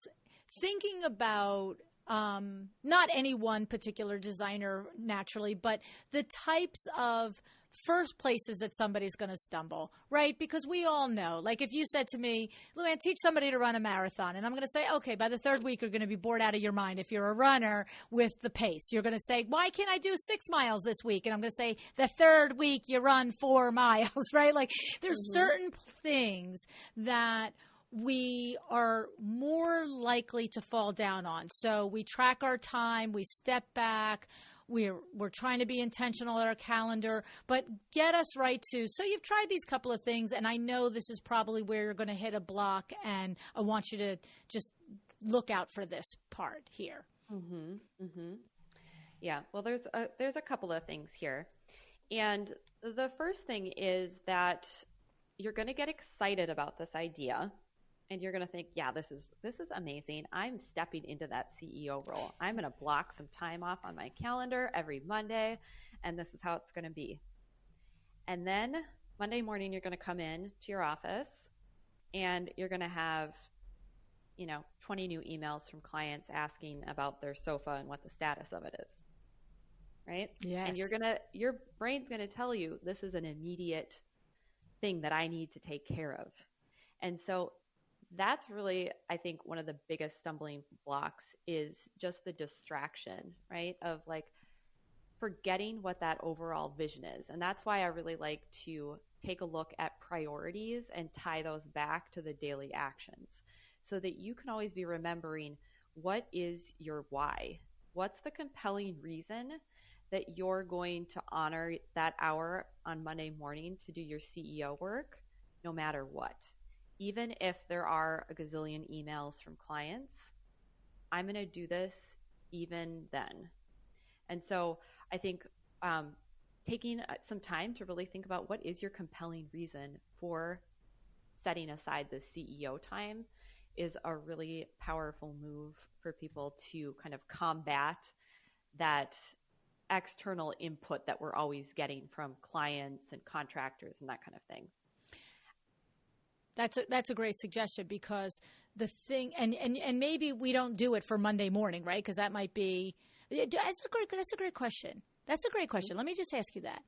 thinking about not any one particular designer naturally, but the types of first places that somebody's going to stumble, right? Because we all know, like if you said to me, LuAnn, teach somebody to run a marathon. And I'm going to say, okay, by the third week, you're going to be bored out of your mind if you're a runner with the pace. You're going to say, why can't I do 6 miles this week? And I'm going to say, the third week you run 4 miles, right? Like there's certain things that we are more likely to fall down on. So we track our time, we step back, we're trying to be intentional at our calendar, but get us right to, so you've tried these couple of things, and I know this is probably where you're going to hit a block, and I want you to just look out for this part here. Yeah, well, there's a couple of things here. And the first thing is that you're going to get excited about this idea. And you're going to think, yeah, this is amazing. I'm stepping into that CEO role. I'm going to block some time off on my calendar every Monday, and this is how it's going to be. And then Monday morning, you're going to come in to your office, and you're going to have, 20 new emails from clients asking about their sofa and what the status of it is. Right? Yes. And your brain's going to tell you this is an immediate thing that I need to take care of. And so that's really, I think, one of the biggest stumbling blocks is just the distraction, right? Of like forgetting what that overall vision is. And that's why I really like to take a look at priorities and tie those back to the daily actions so that you can always be remembering what is your why? What's the compelling reason that you're going to honor that hour on Monday morning to do your CEO work, no matter what? Even if there are a gazillion emails from clients, I'm going to do this even then. And so I think taking some time to really think about what is your compelling reason for setting aside the CEO time is a really powerful move for people to kind of combat that external input that we're always getting from clients and contractors and that kind of thing. That's a great suggestion because the thing, and maybe we don't do it for Monday morning, right? Because that might be, that's a great question. That's a great question. Let me just ask you that.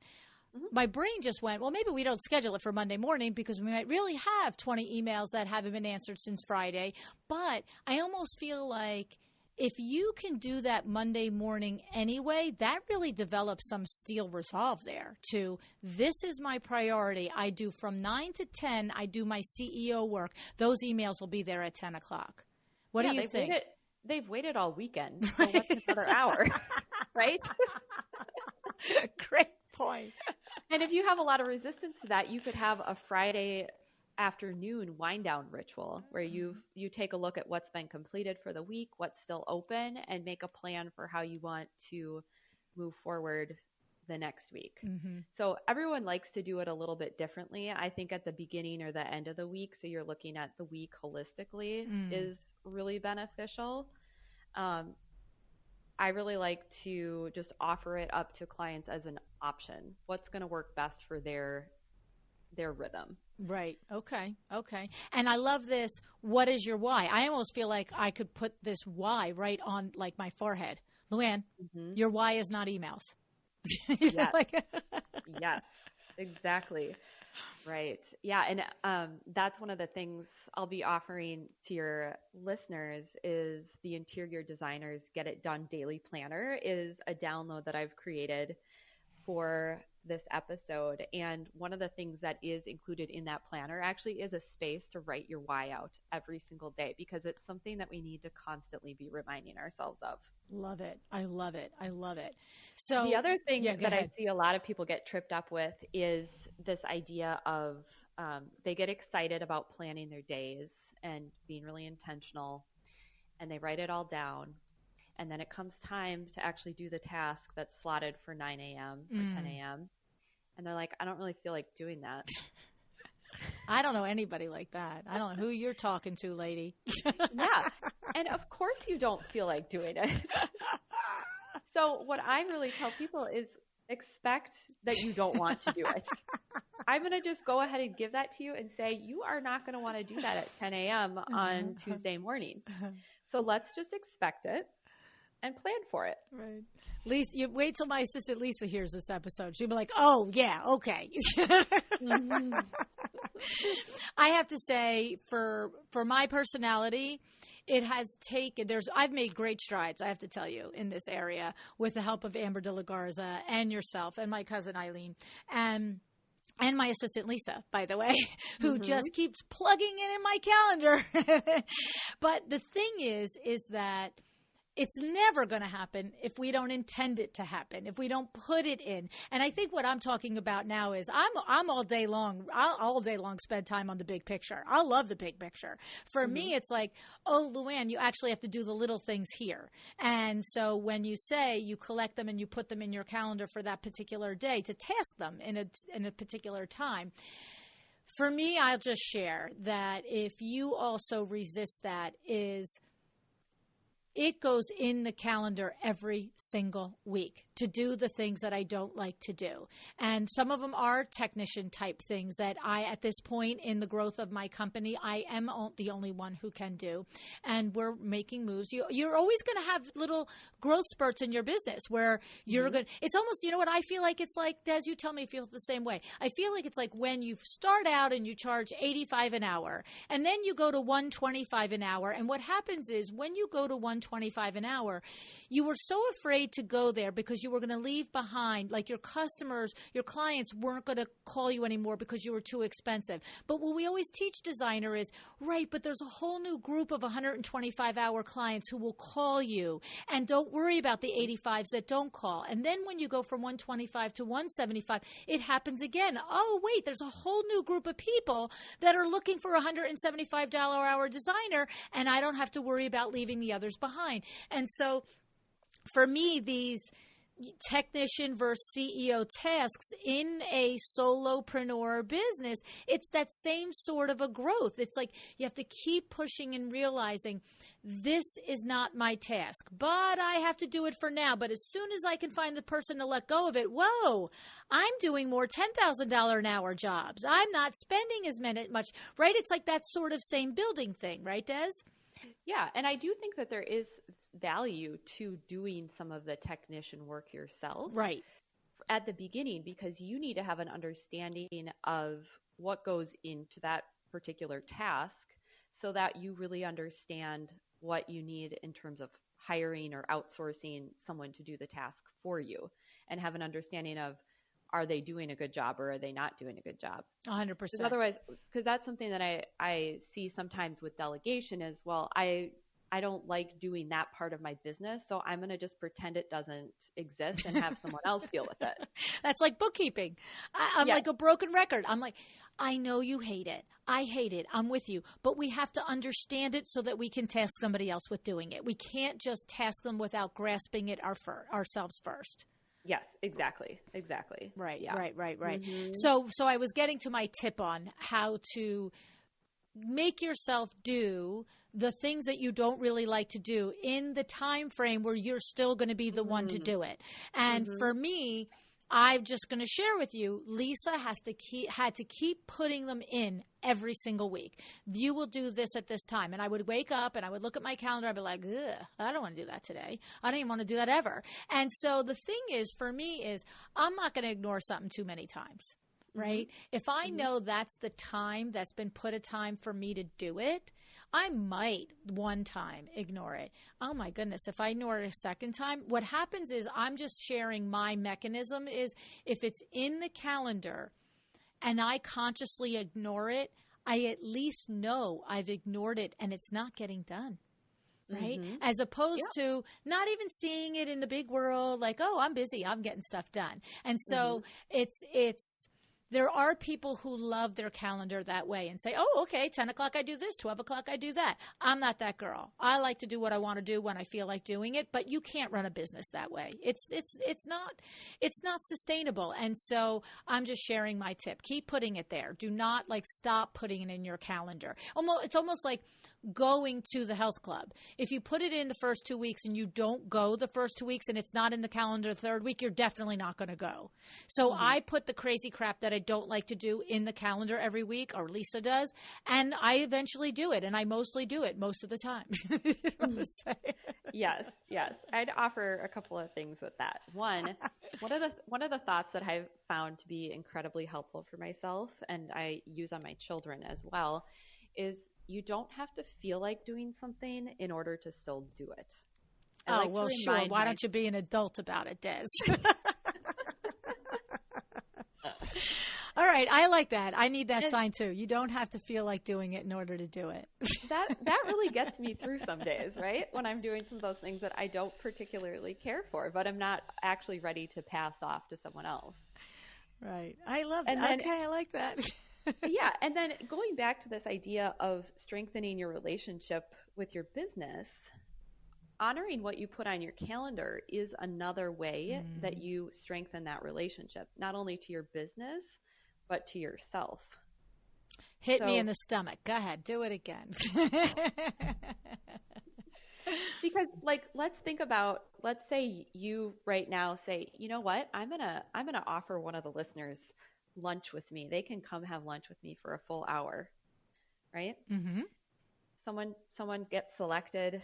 My brain just went, well, maybe we don't schedule it for Monday morning because we might really have 20 emails that haven't been answered since Friday. But I almost feel like if you can do that Monday morning anyway, that really develops some steel resolve there to this is my priority. I do from 9 to 10, I do my CEO work. Those emails will be there at 10 o'clock. What do you think? They've waited all weekend. So what's another hour, right? Great point. And if you have a lot of resistance to that, you could have a Friday afternoon wind down ritual where you take a look at what's been completed for the week, what's still open, and make a plan for how you want to move forward the next week. So everyone likes to do it a little bit differently. I think at the beginning or the end of the week, so you're looking at the week holistically, is really beneficial. I really like to just offer it up to clients as an option. What's going to work best for their rhythm. Right. Okay. And I love this. What is your why? I almost feel like I could put this why right on like my forehead. LuAnn, your why is not emails. Yes. Yes, exactly. Right. Yeah. And that's one of the things I'll be offering to your listeners is the Interior Designers Get It Done Daily Planner is a download that I've created for this episode. And one of the things that is included in that planner actually is a space to write your why out every single day, because it's something that we need to constantly be reminding ourselves of. Love it. I love it. I love it. So the other thing that I see a lot of people get tripped up with is this idea of they get excited about planning their days and being really intentional, and they write it all down. And then it comes time to actually do the task that's slotted for 9 a.m. or 10 a.m. And they're like, I don't really feel like doing that. I don't know anybody like that. I don't know who you're talking to, lady. Yeah. And of course you don't feel like doing it. So what I really tell people is expect that you don't want to do it. I'm going to just go ahead and give that to you and say, you are not going to want to do that at 10 a.m. on Tuesday morning. So let's just expect it and plan for it. Right. Lisa, you wait till my assistant Lisa hears this episode. She'll be like, oh, yeah, okay. Mm-hmm. I have to say, for my personality, it has taken, I've made great strides, I have to tell you, in this area with the help of Amber de la Garza and yourself and my cousin Eileen and my assistant Lisa, by the way, who just keeps plugging it in my calendar. But the thing is that it's never going to happen if we don't intend it to happen, if we don't put it in. And I think what I'm talking about now is I'm all day long spend time on the big picture. I love the big picture. For me, it's like, oh, LuAnn, you actually have to do the little things here. And so when you say you collect them and you put them in your calendar for that particular day to task them in a particular time, for me, I'll just share that if you also resist that is – it goes in the calendar every single week to do the things that I don't like to do. And some of them are technician type things that at this point in the growth of my company, I am the only one who can do. And we're making moves. You're always going to have little growth spurts in your business where you're going to, it's almost, you know what I feel like it's like, Des, you tell me if you feel the same way. I feel like it's like when you start out and you charge $85 an hour and then you go to $125 an hour. And what happens is when you go to $125 an hour, you were so afraid to go there because you were going to leave behind, like your customers, your clients weren't going to call you anymore because you were too expensive. But what we always teach designer is, right, but there's a whole new group of 125-hour clients who will call you, and don't worry about the 85s that don't call. And then when you go from 125 to 175, it happens again. Oh, wait, there's a whole new group of people that are looking for a $175 hour designer, and I don't have to worry about leaving the others behind. And so for me, these technician versus CEO tasks in a solopreneur business, it's that same sort of a growth. It's like you have to keep pushing and realizing this is not my task, but I have to do it for now. But as soon as I can find the person to let go of it, whoa, I'm doing more $10,000 an hour jobs. I'm not spending as much, right? It's like that sort of same building thing, right, Des? Yeah, and I do think that there is value to doing some of the technician work yourself. Right. At the beginning, because you need to have an understanding of what goes into that particular task so that you really understand what you need in terms of hiring or outsourcing someone to do the task for you, and have an understanding of, are they doing a good job or are they not doing a good job? 100%. Otherwise, because that's something that I see sometimes with delegation is, well, I don't like doing that part of my business, so I'm going to just pretend it doesn't exist and have someone else deal with it. That's like bookkeeping. I'm like a broken record. I'm like, I know you hate it. I hate it. I'm with you. But we have to understand it so that we can task somebody else with doing it. We can't just task them without grasping it ourselves first. Yes, exactly. Right, yeah. right. Mm-hmm. So I was getting to my tip on how to make yourself do the things that you don't really like to do in the time frame where you're still going to be the one to do it. And for me, I'm just going to share with you, Lisa had to keep putting them in every single week. You will do this at this time. And I would wake up and I would look at my calendar. I'd be like, ugh, I don't want to do that today. I don't even want to do that ever. And so the thing is, for me, is I'm not going to ignore something too many times. right? If I know that's the time that's been put a time for me to do it, I might one time ignore it. Oh my goodness. If I ignore it a second time, what happens is I'm just sharing my mechanism is if it's in the calendar and I consciously ignore it, I at least know I've ignored it and it's not getting done. Right? As opposed to not even seeing it in the big world, like, oh, I'm busy, I'm getting stuff done. And so there are people who love their calendar that way and say, oh, okay, 10 o'clock I do this, 12 o'clock I do that. I'm not that girl. I like to do what I want to do when I feel like doing it, but you can't run a business that way. It's not sustainable. And so I'm just sharing my tip. Keep putting it there. Do not stop putting it in your calendar. It's almost like going to the health club. If you put it in the first 2 weeks and you don't go the first 2 weeks and it's not in the calendar the third week, you're definitely not going to go. So I put the crazy crap that I don't like to do in the calendar every week, or Lisa does, and I eventually do it, and I mostly do it most of the time. You know what I'm saying? Yes. I'd offer a couple of things with that. One of the thoughts that I've found to be incredibly helpful for myself, and I use on my children as well, is you don't have to feel like doing something in order to still do it. Sure. Why don't you be an adult about it, Des? All right. I like that. I need that sign too. You don't have to feel like doing it in order to do it. that really gets me through some days, right? When I'm doing some of those things that I don't particularly care for, but I'm not actually ready to pass off to someone else. Right. I love that. Okay. I like that. Yeah. And then going back to this idea of strengthening your relationship with your business, honoring what you put on your calendar is another way that you strengthen that relationship, not only to your business, but to yourself. Hit me in the stomach. Go ahead. Do it again. Because let's say you right now say, you know what, I'm going to offer one of the listeners lunch with me. They can come have lunch with me for a full hour, right? Someone gets selected.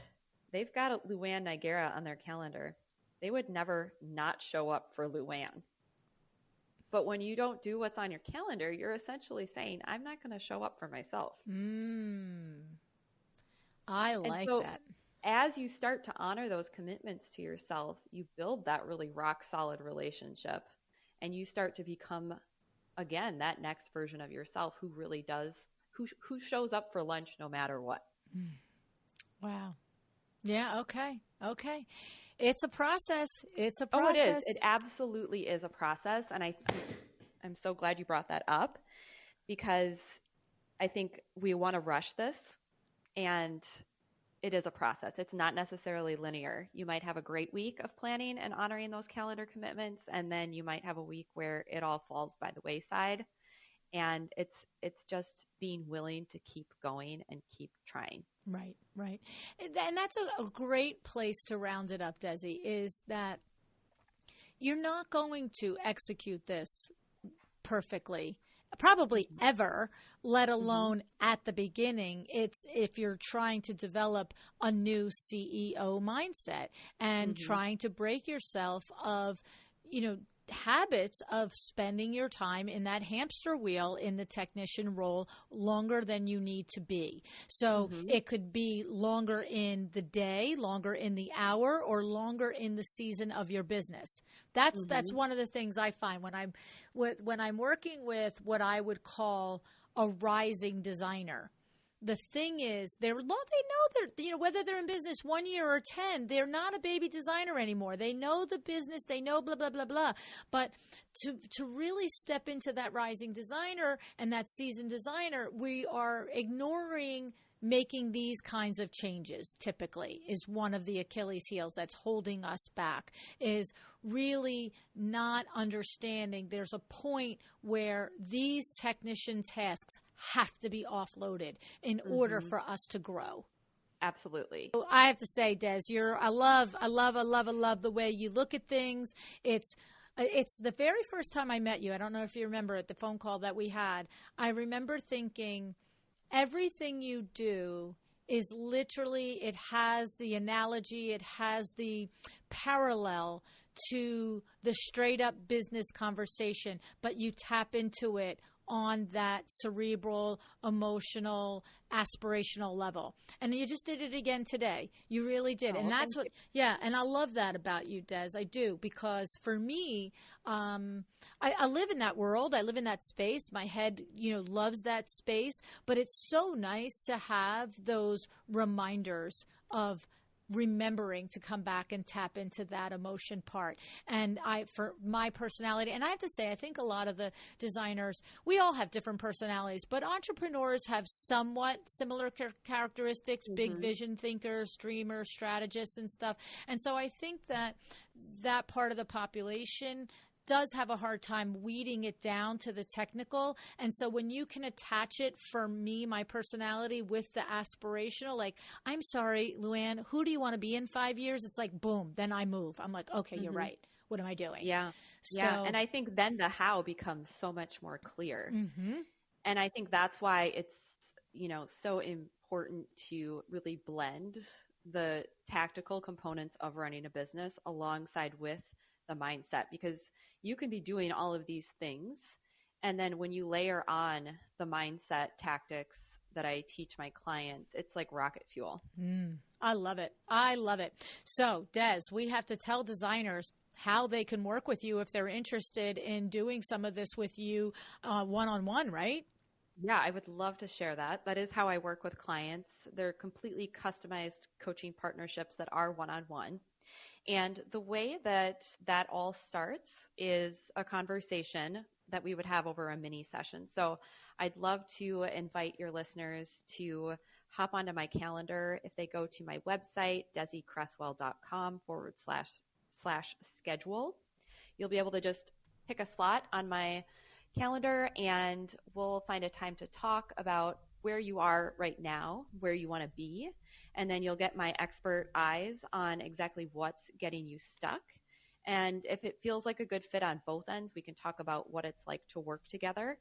They've got a LuAnn Niagara on their calendar. They would never not show up for LuAnn. But when you don't do what's on your calendar, you're essentially saying, I'm not going to show up for myself. I like that. As you start to honor those commitments to yourself, you build that really rock solid relationship, and you start to become, again, that next version of yourself who really does, who shows up for lunch no matter what. Wow. Yeah. Okay. It's a process. It's a Oh, process. it is. It absolutely is a process. And I'm so glad you brought that up, because I think we want to rush this, and it is a process. It's not necessarily linear. You might have a great week of planning and honoring those calendar commitments, and then you might have a week where it all falls by the wayside. And it's just being willing to keep going and keep trying. Right. And that's a great place to round it up, Desi, is that you're not going to execute this perfectly, probably ever, let alone at the beginning. It's if you're trying to develop a new CEO mindset and trying to break yourself of, habits of spending your time in that hamster wheel in the technician role longer than you need to be. So it could be longer in the day, longer in the hour, or longer in the season of your business. That's one of the things I find when I'm working with what I would call a rising designer. The thing is, they know they're, whether they're in business 1 year or 10, they're not a baby designer anymore. They know the business, they know blah, blah, blah, blah. But to really step into that rising designer and that seasoned designer, we are ignoring making these kinds of changes typically is one of the Achilles heels that's holding us back, is really not understanding there's a point where these technician tasks have to be offloaded in order for us to grow. Absolutely. So I have to say, Des, I love the way you look at things. It's the very first time I met you. I don't know if you remember at the phone call that we had. I remember thinking, everything you do is literally, it has the analogy, it has the parallel to the straight up business conversation, but you tap into it on that cerebral, emotional, aspirational level. And you just did it again today. You really did. And that's what, yeah. And I love that about you, Des. I do, because for me, I live in that world. I live in that space. My head, loves that space, but it's so nice to have those reminders of remembering to come back and tap into that emotion part. And for my personality, and I have to say, I think a lot of the designers, we all have different personalities, but entrepreneurs have somewhat similar characteristics, big vision thinkers, dreamers, strategists and stuff. And so I think that part of the population does have a hard time weeding it down to the technical. And so when you can attach it, for me, my personality, with the aspirational, like, I'm sorry, LuAnn, who do you want to be in 5 years? It's like, boom, then I move. I'm like, okay, you're right. What am I doing? Yeah. So, yeah. And I think then the how becomes so much more clear. And I think that's why it's, so important to really blend the tactical components of running a business alongside with the mindset, because you can be doing all of these things, and then when you layer on the mindset tactics that I teach my clients, it's like rocket fuel. I love it. I love it. So, Des, we have to tell designers how they can work with you if they're interested in doing some of this with you one-on-one, right? Yeah, I would love to share that. That is how I work with clients. They're completely customized coaching partnerships that are one-on-one. And the way that all starts is a conversation that we would have over a mini session. So I'd love to invite your listeners to hop onto my calendar. If they go to my website, desicreswell.com/schedule, you'll be able to just pick a slot on my calendar, and we'll find a time to talk about where you are right now, where you want to be. And then you'll get my expert eyes on exactly what's getting you stuck. And if it feels like a good fit on both ends, we can talk about what it's like to work together.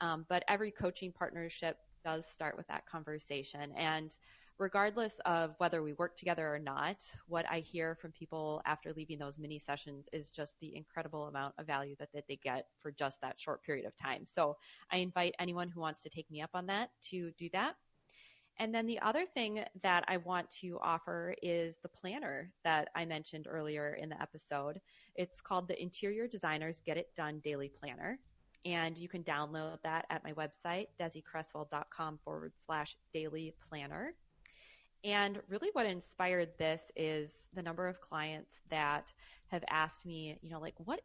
But every coaching partnership does start with that conversation. And regardless of whether we work together or not, what I hear from people after leaving those mini sessions is just the incredible amount of value that they get for just that short period of time. So I invite anyone who wants to take me up on that to do that. And then the other thing that I want to offer is the planner that I mentioned earlier in the episode. It's called the Interior Designers Get It Done Daily Planner. And you can download that at my website, desicreswell.com/daily planner. And really what inspired this is the number of clients that have asked me, what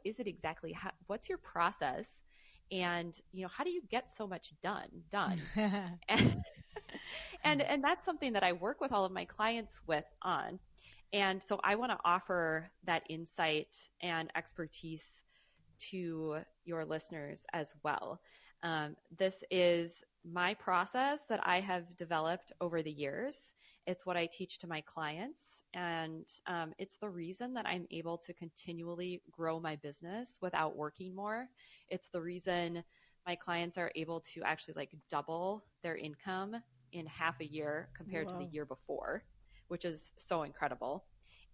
is it exactly? What's your process? And, how do you get so much done? And that's something that I work with all of my clients on. And so I want to offer that insight and expertise to your listeners as well. This is my process that I have developed over the years. It's what I teach to my clients. And it's the reason that I'm able to continually grow my business without working more. It's the reason my clients are able to actually double their income in half a year compared to the year before, which is so incredible.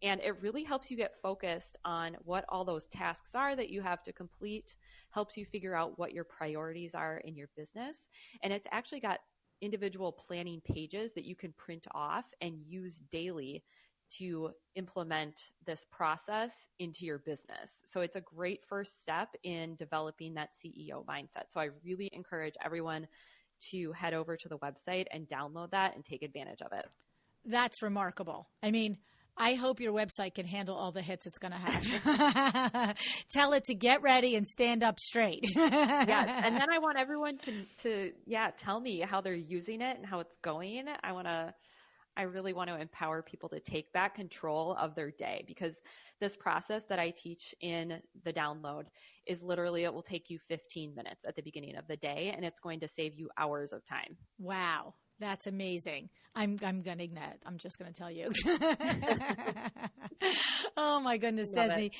And it really helps you get focused on what all those tasks are that you have to complete, helps you figure out what your priorities are in your business. And it's actually got individual planning pages that you can print off and use daily to implement this process into your business. So it's a great first step in developing that CEO mindset. So I really encourage everyone to head over to the website and download that and take advantage of it. That's remarkable. I mean, I hope your website can handle all the hits it's going to have. Tell it to get ready and stand up straight. Yes. And then I want everyone to tell me how they're using it and how it's going. I really want to empower people to take back control of their day, because this process that I teach in the download is literally, it will take you 15 minutes at the beginning of the day, and it's going to save you hours of time. Wow. That's amazing. I'm gunning that. I'm just going to tell you. Oh my goodness, Love Desi. it.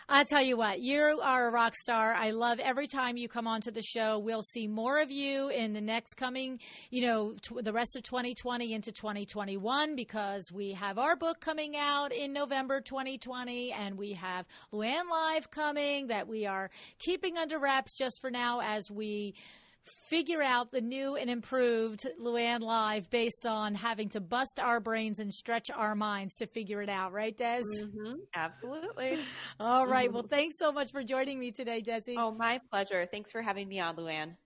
I tell you what, you are a rock star. I love every time you come onto the show. We'll see more of you in the next coming, the rest of 2020 into 2021, because we have our book coming out in November 2020, and we have LuAnn Live coming that we are keeping under wraps just for now as we figure out the new and improved LuAnn Live based on having to bust our brains and stretch our minds to figure it out. Right, Des? Mm-hmm. Absolutely. All right. Well, thanks so much for joining me today, Desi. Oh, my pleasure. Thanks for having me on, LuAnn.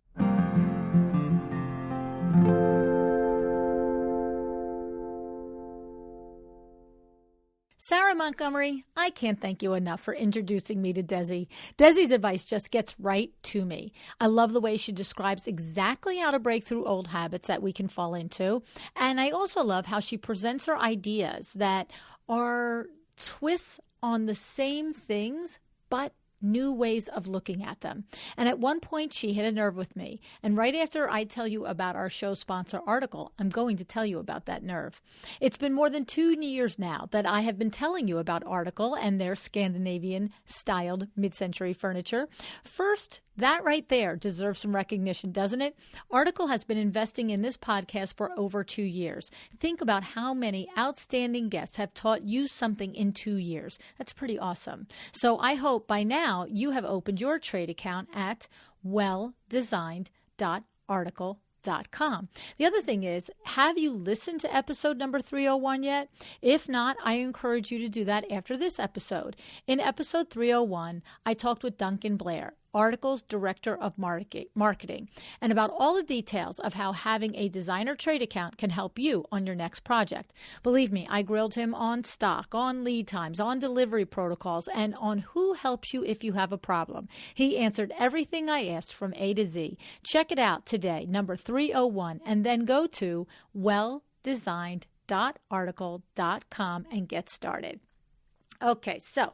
Sarah Montgomery, I can't thank you enough for introducing me to Desi. Desi's advice just gets right to me. I love the way she describes exactly how to break through old habits that we can fall into. And I also love how she presents her ideas that are twists on the same things, but new ways of looking at them. And at one point, she hit a nerve with me. And right after I tell you about our show sponsor article, I'm going to tell you about that nerve. It's been more than 2 years now that I have been telling you about Article and their Scandinavian-styled mid-century furniture. First, that right there deserves some recognition, doesn't it? Article has been investing in this podcast for over 2 years. Think about how many outstanding guests have taught you something in 2 years. That's pretty awesome. So I hope by now you have opened your trade account at welldesigned.article.com. The other thing is, have you listened to episode number 301 yet? If not, I encourage you to do that after this episode. In episode 301, I talked with Duncan Blair, Article's Director of Marketing, and about all the details of how having a designer trade account can help you on your next project. Believe me, I grilled him on stock, on lead times, on delivery protocols, and on who helps you if you have a problem. He answered everything I asked from A to Z. Check it out today, number 301, and then go to welldesigned.article.com and get started. Okay, so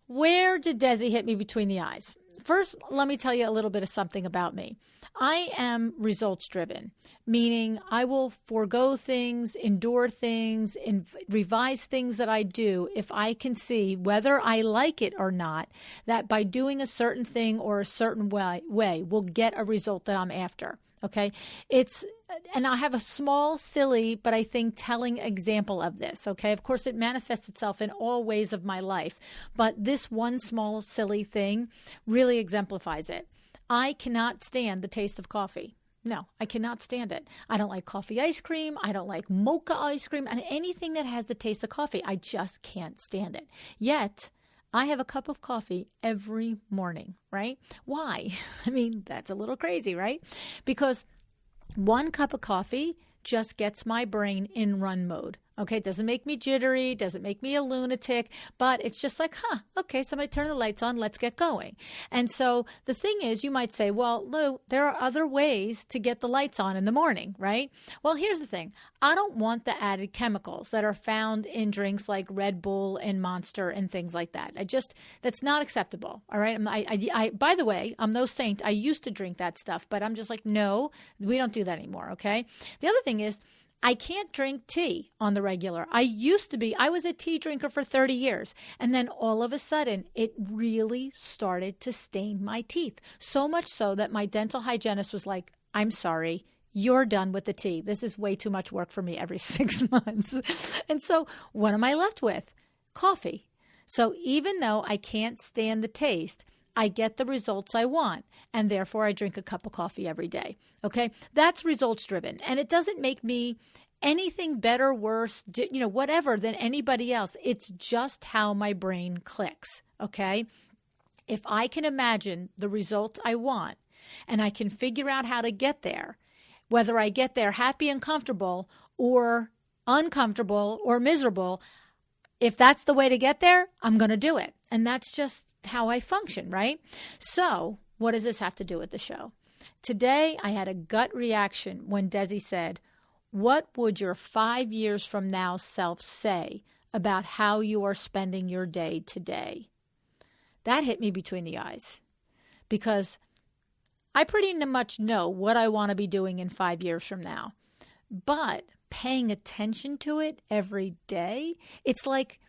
where did Desi hit me between the eyes? First, let me tell you a little bit of something about me. I am results driven, meaning I will forego things, endure things, and revise things that I do if I can see, whether I like it or not, that by doing a certain thing or a certain way will get a result that I'm after. Okay, and I have a small, silly, but I think telling example of this. Okay, of course, it manifests itself in all ways of my life, but this one small, silly thing really exemplifies it. I cannot stand the taste of coffee. No, I cannot stand it. I don't like coffee ice cream. I don't like mocha ice cream, and anything that has the taste of coffee. I just can't stand it. Yet, I have a cup of coffee every morning, right? Why? I mean, that's a little crazy, right? Because one cup of coffee just gets my brain in run mode. Okay, it doesn't make me jittery, doesn't make me a lunatic, but it's just like, okay, somebody turn the lights on, let's get going. And so the thing is, you might say, well, Lou, there are other ways to get the lights on in the morning, right? Well, here's the thing. I don't want the added chemicals that are found in drinks like Red Bull and Monster and things like that. That's not acceptable, all right? By the way, I'm no saint. I used to drink that stuff, but I'm just like, no, we don't do that anymore, okay? The other thing is, I can't drink tea on the regular. I was a tea drinker for 30 years. And then all of a sudden, it really started to stain my teeth. So much so that my dental hygienist was like, I'm sorry, you're done with the tea. This is way too much work for me every 6 months. And so what am I left with? Coffee. So even though I can't stand the taste, I get the results I want, and therefore I drink a cup of coffee every day. Okay? That's results driven, and it doesn't make me anything better, worse, whatever than anybody else. It's just how my brain clicks. Okay? If I can imagine the result I want, and I can figure out how to get there, whether I get there happy and comfortable or uncomfortable or miserable, if that's the way to get there, I'm going to do it. And that's just how I function, right? So what does this have to do with the show? Today, I had a gut reaction when Desi said, what would your 5 years from now self say about how you are spending your day today? That hit me between the eyes because I pretty much know what I want to be doing in 5 years from now. But paying attention to it every day, it's like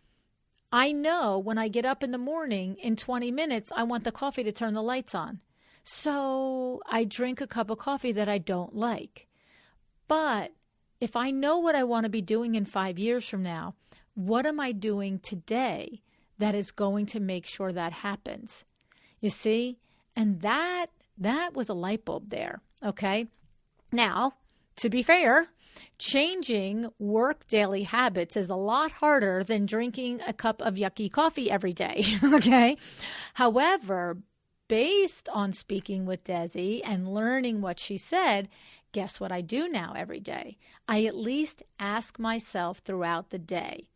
I know when I get up in the morning, in 20 minutes, I want the coffee to turn the lights on. So I drink a cup of coffee that I don't like. But if I know what I want to be doing in 5 years from now, what am I doing today that is going to make sure that happens? You see? And that was a light bulb there, okay? Now, to be fair, changing work daily habits is a lot harder than drinking a cup of yucky coffee every day, okay? However, based on speaking with Desi and learning what she said, guess what I do now every day? I at least ask myself throughout the day,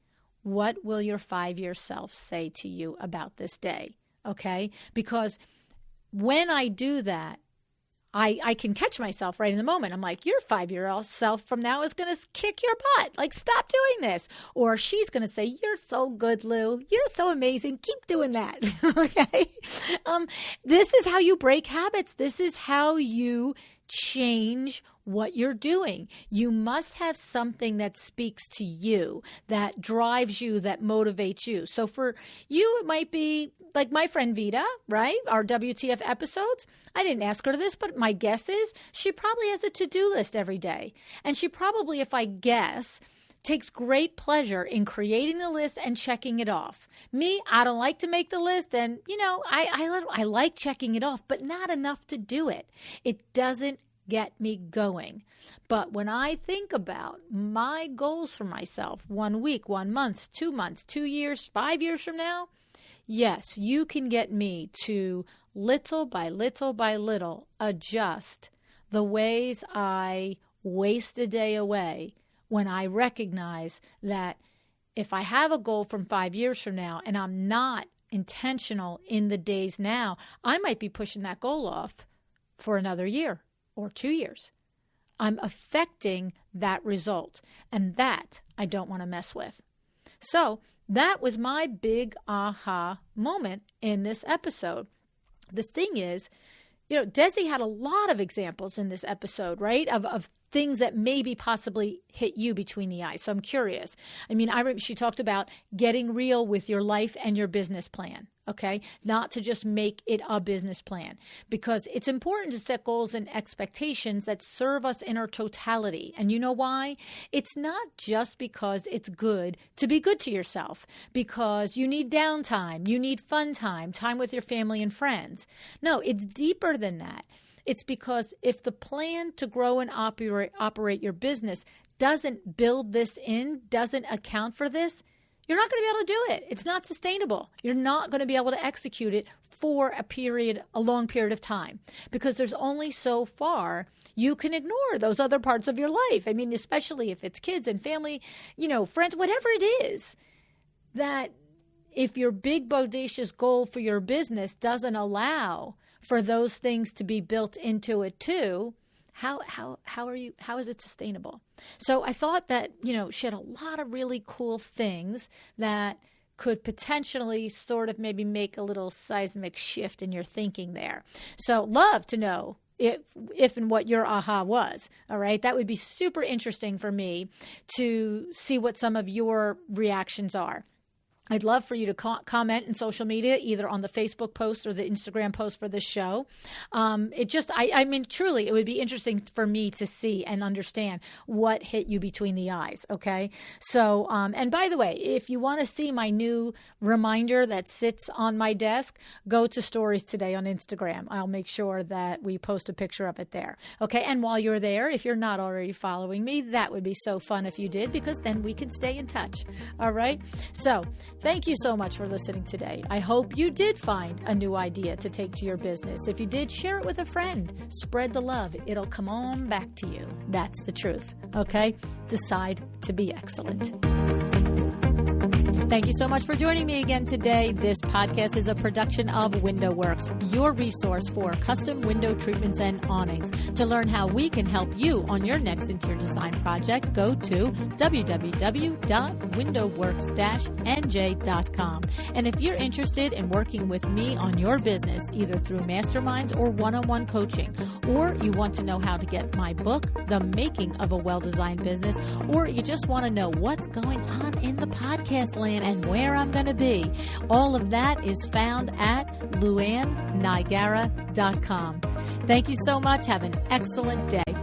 what will your 5-year self say to you about this day? Okay? Because when I do that, I can catch myself right in the moment. I'm like, your 5-year-old self from now is going to kick your butt. Like, stop doing this. Or she's going to say, you're so good, Lou. You're so amazing. Keep doing that. Okay? This is how you break habits. This is how you change what you're doing. You must have something that speaks to you, that drives you, that motivates you. So for you, it might be like my friend Vita, right? Our WTF episodes. I didn't ask her this, but my guess is she probably has a to-do list every day. And she probably, if I guess, takes great pleasure in creating the list and checking it off. Me, I don't like to make the list, and, I like checking it off, but not enough to do it. It doesn't get me going. But when I think about my goals for myself, 1 week, 1 month, 2 months, 2 years, 5 years from now, yes, you can get me to little by little by little adjust the ways I waste a day away when I recognize that if I have a goal from 5 years from now and I'm not intentional in the days now, I might be pushing that goal off for another year or 2 years. I'm affecting that result, and that I don't want to mess with. So that was my big aha moment in this episode. The thing is, Desi had a lot of examples in this episode, right, of things that maybe possibly hit you between the eyes. So I'm curious. I mean, she talked about getting real with your life and your business plan, okay, not to just make it a business plan, because it's important to set goals and expectations that serve us in our totality. And you know why? It's not just because it's good to be good to yourself, because you need downtime, you need fun time with your family and friends. No, it's deeper than that. It's because if the plan to grow and operate your business doesn't build this in, doesn't account for this, you're not going to be able to do it. It's not sustainable. You're not going to be able to execute it for a long period of time, because there's only so far you can ignore those other parts of your life. I mean, especially if it's kids and family, friends, whatever it is, that if your big bodacious goal for your business doesn't allow for those things to be built into it too, how is it sustainable? So I thought that, she had a lot of really cool things that could potentially sort of maybe make a little seismic shift in your thinking there. So love to know if and what your aha was. All right. That would be super interesting for me to see what some of your reactions are. I'd love for you to comment in social media, either on the Facebook post or the Instagram post for this show. Truly, it would be interesting for me to see and understand what hit you between the eyes, okay? So, and by the way, if you want to see my new reminder that sits on my desk, go to Stories Today on Instagram. I'll make sure that we post a picture of it there, okay? And while you're there, if you're not already following me, that would be so fun if you did, because then we can stay in touch, all right? So, thank you so much for listening today. I hope you did find a new idea to take to your business. If you did, share it with a friend. Spread the love. It'll come on back to you. That's the truth. Okay? Decide to be excellent. Thank you so much for joining me again today. This podcast is a production of WindowWorks, your resource for custom window treatments and awnings. To learn how we can help you on your next interior design project, go to www.windowworks-nj.com. And if you're interested in working with me on your business, either through masterminds or one-on-one coaching, or you want to know how to get my book, The Making of a Well-Designed Business, or you just want to know what's going on in the podcast land and where I'm going to be. All of that is found at LuAnnNigara.com. Thank you so much. Have an excellent day.